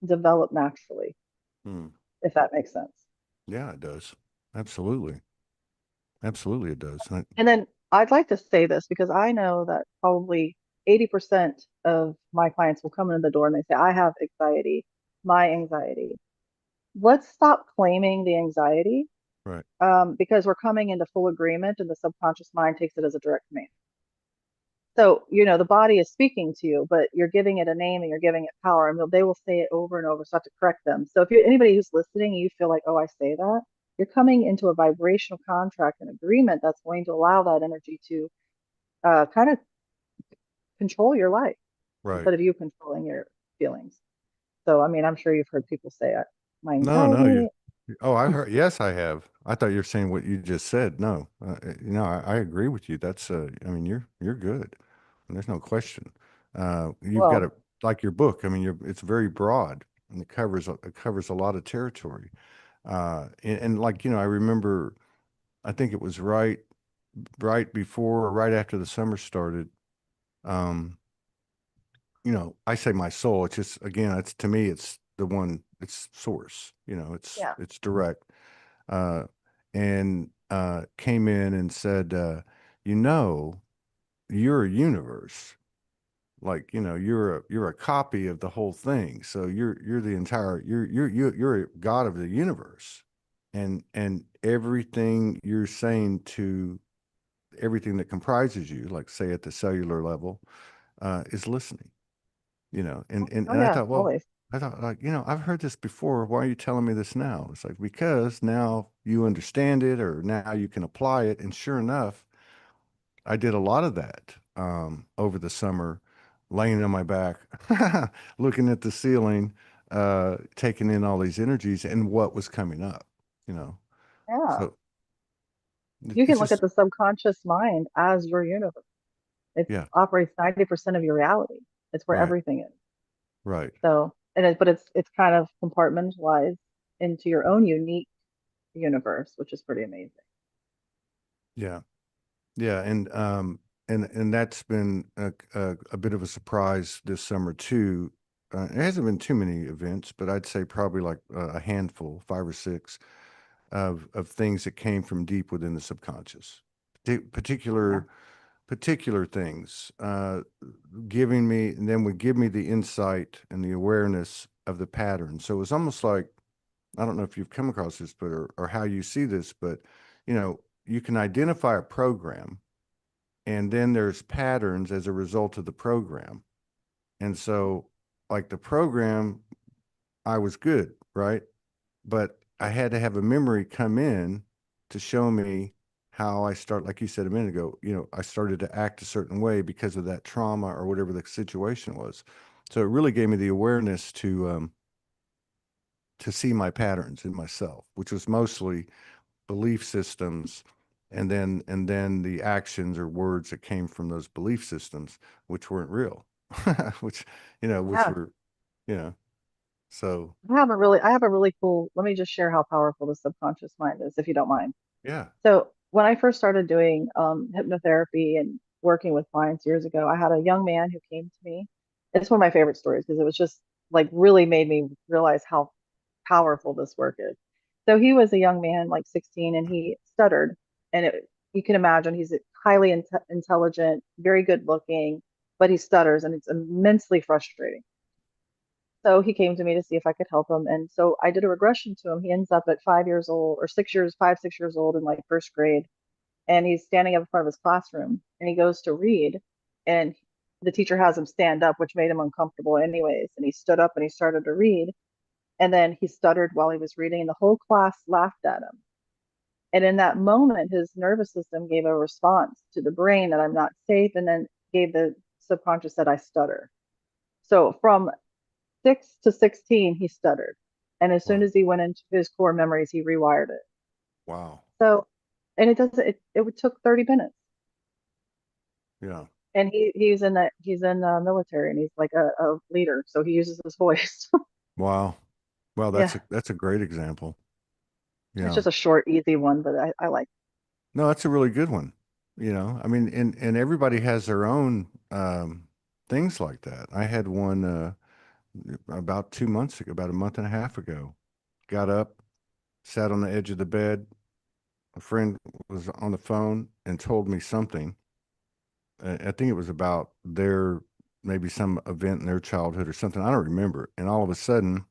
develop naturally, Hmm. if that makes sense. Yeah, it does. Absolutely. Absolutely, it does. And then I'd like to say this because I know that probably 80% of my clients will come in the door and they say, I have anxiety, my anxiety. Let's stop claiming the anxiety, Right. because we're coming into full agreement and the subconscious mind takes it as a direct command. So, the body is speaking to you, but you're giving it a name and you're giving it power, and they will say it over and over. So I have to correct them. So if you're anybody who's listening and you feel like, oh, I say that, you're coming into a vibrational contract and agreement that's going to allow that energy to kind of control your life Right. instead of you controlling your feelings. So, I mean, I'm sure you've heard people say it. My No, no, anxiety. oh, I heard, yes, I have. I thought you were saying what you just said. No, I agree with you. I mean, you're good. There's no question. You've got Well, a, like your book. I mean, it's very broad and it covers a lot of territory. And like, I remember, I think it was right before or right after the summer started. Um, I say my soul. It's just, again, it's to me, it's the one, it's source. yeah. It's direct. uh, and came in and said, you know, you're a universe. Like, you're a copy of the whole thing. So you're the entire you're a god of the universe. And everything you're saying to everything that comprises you, like say at the cellular level, is listening. Oh, And I yeah, thought, well, always. I thought, like, I've heard this before. Why are you telling me this now? It's like, because now you understand it, or now you can apply it. And sure enough, I did a lot of that over the summer, laying on my back, looking at the ceiling, taking in all these energies and what was coming up, you know. Yeah. So You it's can look at just, the subconscious mind as your universe. It yeah, operates 90% of your reality. It's where right, everything is. right. So, but it's kind of compartmentalized into your own unique universe, which is pretty amazing. Yeah. Yeah, and that's been a bit of a surprise this summer too. It hasn't been too many events, but I'd say probably like a handful, five or six of things that came from deep within the subconscious. Yeah. Particular things, giving me, and then would give me the insight and the awareness of the pattern. So it was almost like, I don't know if you've come across this, but or how you see this, but you can identify a program, and then there's patterns as a result of the program. And so, like the program, I was good, right? But I had to have a memory come in to show me how I start, like you said a minute ago, I started to act a certain way because of that trauma or whatever the situation was. So it really gave me the awareness to see my patterns in myself, which was mostly belief systems, and then the actions or words that came from those belief systems, which weren't real, which which Yeah. were, you know so I have a really cool, let me just share how powerful the subconscious mind is, if you don't mind. yeah. So when I first started doing hypnotherapy and working with clients years ago, I had a young man who came to me. It's one of my favorite stories because it was just like really made me realize how powerful this work is. So he was a young man, like 16, and he stuttered. And you can imagine he's highly intelligent, very good looking, but he stutters, and it's immensely frustrating. So he came to me to see if I could help him. And so I did a regression to him. He ends up at 5 years old, or 6 years, 5, 6 years old in like first grade. And he's standing up in front of his classroom and he goes to read. And the teacher has him stand up, which made him uncomfortable anyways. And he stood up and he started to read. And then he stuttered while he was reading, and the whole class laughed at him. And in that moment, his nervous system gave a response to the brain that I'm not safe, and then gave the subconscious that I stutter. So from 6 to 16, he stuttered. And as soon Wow. as he went into his core memories, he rewired it. Wow. So, and it doesn't, it took 30 minutes. Yeah. And he's in the military, and he's like a leader. So he uses his voice. Wow. Wow. Yeah. That's a great example. It's Yeah. just a short, easy one, but I like. No, that's a really good one. I mean, and everybody has their own things like that. I had one about 2 months ago, about a month and a half ago. Got up, sat on the edge of the bed. A friend was on the phone and told me something. I think it was about their maybe some event in their childhood or something. I don't remember. And all of a sudden,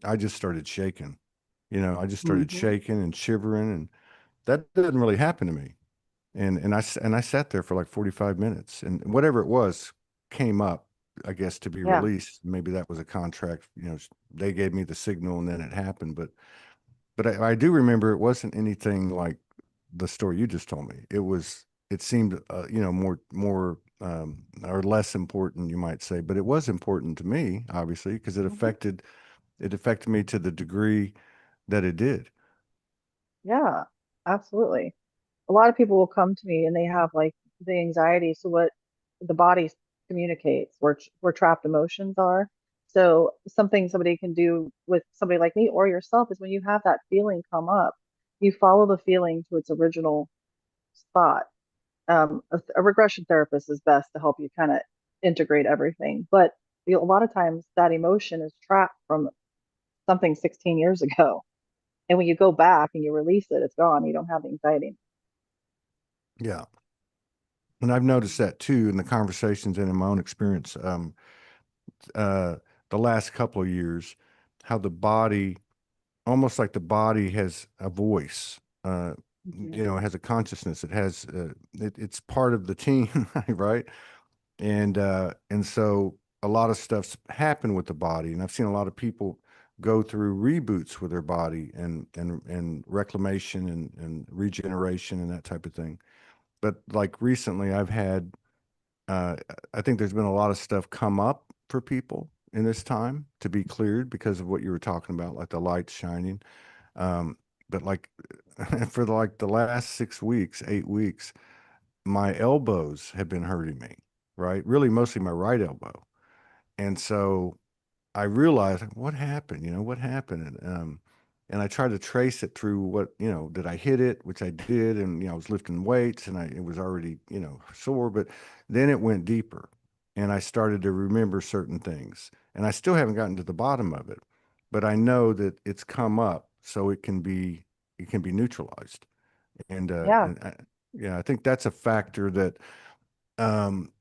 I just started shaking. I just started Mhm. shaking and shivering, and that didn't really happen to me. And I sat there for like 45 minutes, and whatever it was came up, I guess, to be Yeah. released. Maybe that was a contract. They gave me the signal, and then it happened. But I do remember it wasn't anything like the story you just told me. It seemed more or less important, you might say, but it was important to me, obviously, because Mhm. it affected me to the degree that it did. Yeah, absolutely. A lot of people will come to me and they have like the anxiety. So what the body communicates where trapped emotions are. So something somebody can do with somebody like me or yourself is when you have that feeling come up, you follow the feeling to its original spot. A regression therapist is best to help you kind of integrate everything. But a lot of times that emotion is trapped from something 16 years ago. And when you go back and you release it, it's gone. You don't have the anxiety. Yeah. And I've noticed that too in the conversations and in my own experience, uh, the last couple of years, how the body, almost like the body has a voice, Mhm. it has a consciousness. It's part of the team, right? And so a lot of stuff's happened with the body, and I've seen a lot of people go through reboots with their body and reclamation and regeneration and that type of thing. But like recently, uh, I think there's been a lot of stuff come up for people in this time to be cleared because of what you were talking about, like the lights shining. Um, but like for like the last 6 weeks, 8 weeks, my elbows have been hurting me, right? Really, mostly my right elbow. And so I realized like, what happened, what happened? And I tried to trace it through did I hit it, which I did. And, I was lifting weights and it was already, sore, but then it went deeper and I started to remember certain things and I still haven't gotten to the bottom of it, but I know that it's come up so it can be neutralized. And, Yeah. yeah, I think that's a factor that,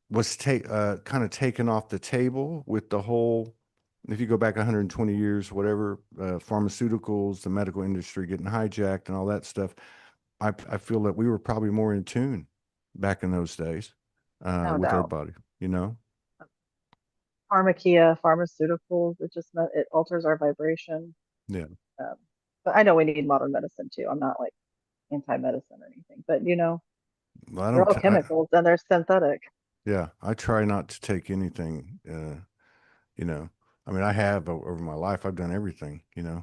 was kind of taken off the table with the whole, if you go back 120 years, whatever, pharmaceuticals, the medical industry getting hijacked and all that stuff. I feel that we were probably more in tune back in those days, No with our doubt. body, you know? Pharmakia, pharmaceuticals, it alters our vibration. Yeah. Um, but I know we need modern medicine too. I'm not like anti-medicine or anything, but Well, they're all chemicals and they're synthetic. yeah, I try not to take anything, you know, I mean, I have over my life, I've done everything, Yeah.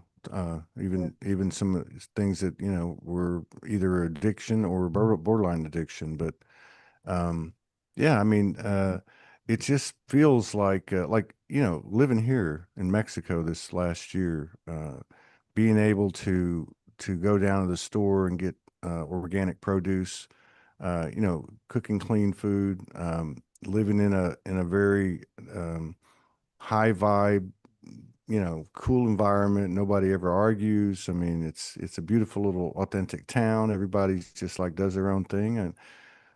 even some of the things that, were either addiction or borderline addiction. But, um, yeah, I mean, it just feels like, living here in Mexico this last year, being able to go down to the store and get, organic produce, cooking clean food, living in a very, high vibe, cool environment. Nobody ever argues. I mean, it's a beautiful little authentic town. Everybody's just like does their own thing. And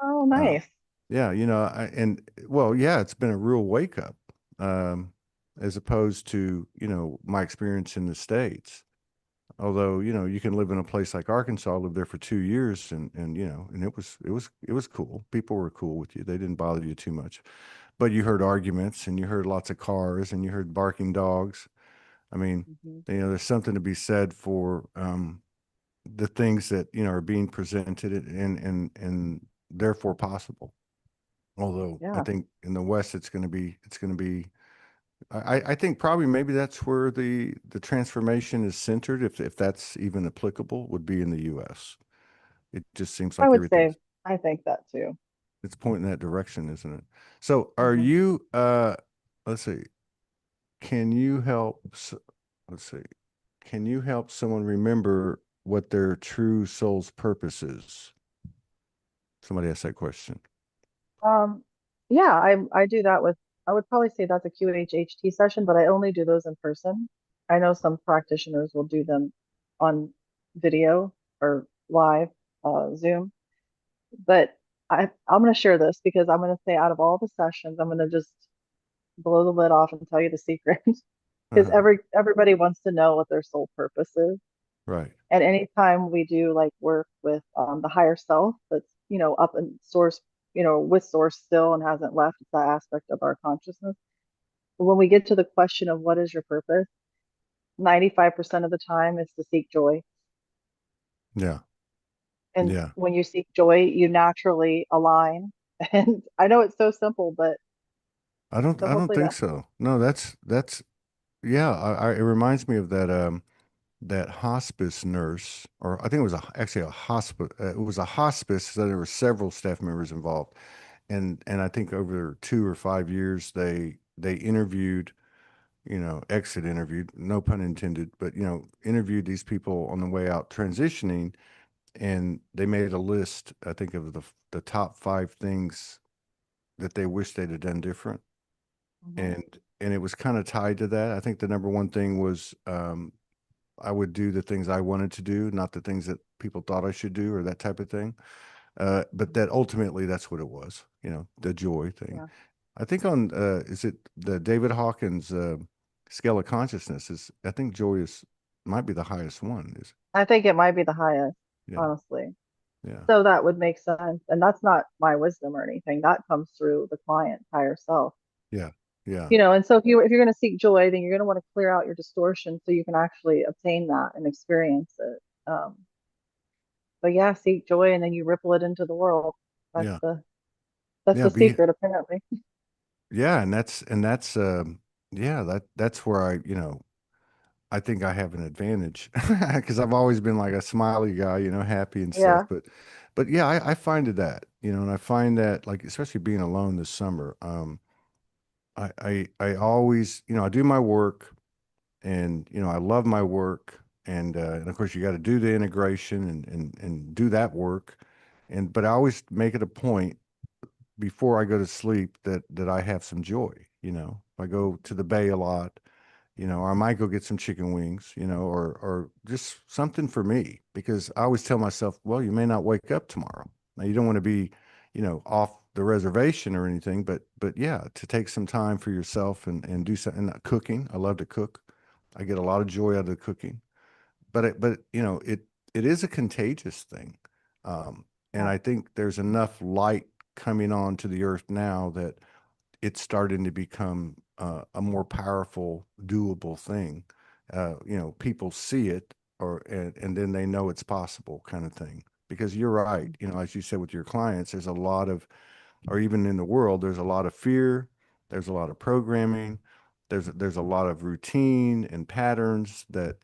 Oh, uh, nice. yeah, and well, yeah, it's been a real wake up, um, as opposed to, my experience in the States. Although, you can live in a place like Arkansas, I lived there for 2 years and it was cool. People were cool with you. They didn't bother you too much. but you heard arguments and you heard lots of cars and you heard barking dogs. I mean, Hmm. there's something to be said for the things that are being presented and therefore possible. Although I Yeah, think in the West it's going to be I think probably maybe that's where the transformation is centered, if that's even applicable, would be in the US. It just seems I like would everything's say I think that too. it's pointing that direction, isn't it? So are Hmm. you let's see, can you help let's see, can you help someone remember what their true soul's purpose is? Somebody asked that question. Um, yeah, I do that with. I would probably say that's a QHHT session, but I only do those in person. I know some practitioners will do them on video or live Zoom, but I'm going to share this because I'm going to say out of all the sessions, I'm going to just blow the lid off and tell you the secret because Uh-huh. everybody wants to know what their soul purpose is. Right. And anytime we do like work with the higher self that's, up in source, with source still and hasn't left, it's that aspect of our consciousness. But when we get to the question of what is your purpose, 95% of the time is to seek joy. Yeah. And Yeah. when you seek joy, you naturally align. And I know it's so simple, but so I don't hopefully think that so. helps. No, that's yeah, it reminds me of that hospice nurse, or I think it was actually a hospice. It was a hospice, so there were several staff members involved, and I think over 2 or 5 years they interviewed, exit interviewed, no pun intended, but interviewed these people on the way out transitioning, and they made a list, I think, of the top 5 things that they wish they'd have done different, Hmm. and it was kind of tied to that. I think the number one thing was I would do the things I wanted to do, not the things that people thought I should do or that type of thing. But that ultimately, that's what it was, the joy thing. Yeah, I think on, is it the David Hawkins scale of consciousness is, I think joy might be the highest one. Is I think it might be the highest, Yeah, honestly. yeah, So that would make sense. And that's not my wisdom or anything. That comes through the client's higher self. yeah, yeah, And so if you're going to seek joy, then you're going to want to clear out your distortion so you can actually obtain that and experience it. But yeah, seek joy and then you ripple it into the world. That's yeah, the that's yeah. the secret, apparently. Yeah, and that's yeah, that's where I think I have an advantage because I've always been like a smiley guy, happy and stuff. Yeah. But yeah, I find it that, and I find that, like, especially being alone this summer, I always, I do my work, and I love my work, and of course you got to do the integration and do that work, but I always make it a point before I go to sleep that I have some joy. I go to the bay a lot, or I might go get some chicken wings, or just something for me, because I always tell myself, well, you may not wake up tomorrow. Now you don't want to be, off the reservation or anything, but yeah, to take some time for yourself and do something. Cooking, I love to cook. I get a lot of joy out of the cooking, but it is a contagious thing, and Yeah. I think there's enough light coming on to the earth now that it's starting to become a more powerful, doable thing. People see it, and then they know it's possible, kind of thing. Because you're right, as you said with your clients, there's a lot of, or even in the world, there's a lot of fear, there's a lot of programming, there's a lot of routine and patterns that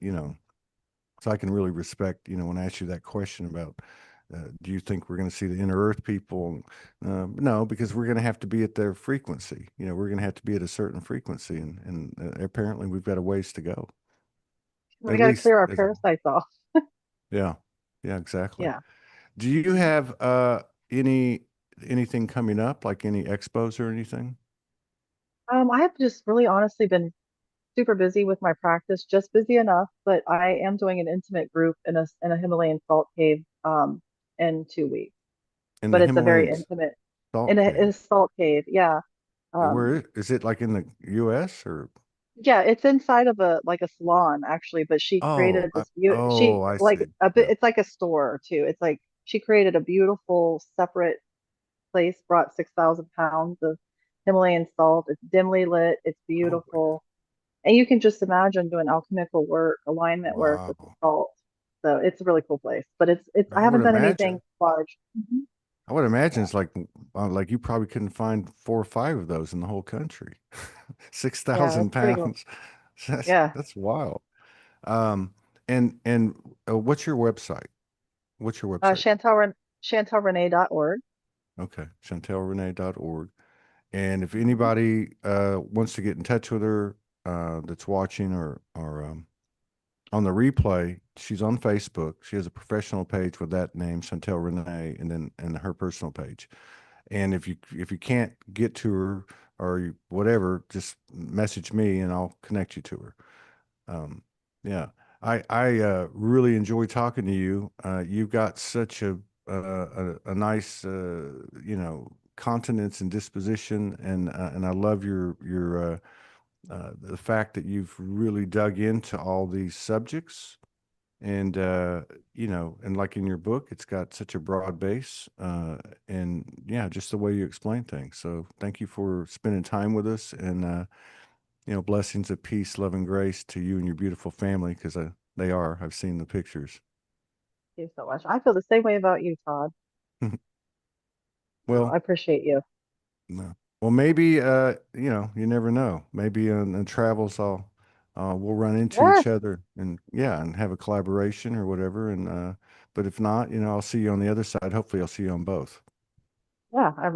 so I can really respect, when I ask you that question about, do you think we're going to see the inner earth people? No, because we're going to have to be at their frequency. We're going to have to be at a certain frequency, and apparently we've got a ways to go. We At got to least clear our as a, parasites off. yeah, yeah, exactly. Yeah. Do you Mhm. have any anything coming up, like any expos or anything? I have just really honestly been super busy with my practice, just busy enough, but I am doing an intimate group in a Himalayan salt cave in 2 weeks. In the But it's a very Himalayan intimate salt in cave? a salt cave. Yeah. Where Um, is it, like in the US or? yeah, it's inside of a like a salon actually, but she created this she I like see. a bit Yeah. it's like a store too. It's like she created a beautiful separate place, brought 6,000 pounds of Himalayan salt. It's dimly lit. It's Oh, beautiful. And you can just imagine doing alchemical work, alignment work with the wow. salt. So it's a really cool place. But it's I I would haven't done anything imagine. large. I would imagine Yeah. it's like you probably couldn't find 4 or 5 of those in the whole country. Six Yeah, thousand it's pretty cool. pounds. That's Yeah. that's wild. Um, and what's your website? What's your website? ChantelRenee.org. Okay, ChantelleRenee.org. And if Mhm. anybody wants to get in touch with her that's watching or on the replay, she's on Facebook. She has a professional page with that name, Chantelle Renee, and her personal page. And if you can't get to her whatever, just message me and I'll connect you to her. Um, yeah, I really enjoy talking to you. You've got such a nice continence and disposition, and I love your the fact that you've really dug into all these subjects. And and like in your book, it's got such a broad base, and yeah, just the way you explain things. So thank you for spending time with us, and blessings of peace, love, and grace to you and your beautiful family, because they are. I've seen the pictures. Thank you so much. I feel the same way about you, Todd. So I Well, appreciate you. no. Well, maybe you never know. Maybe in travels, we'll run into each Yes. other and yeah, and have a collaboration or whatever. And but if not, I'll see you on the other side. Hopefully, I'll see you on both. Yeah, I like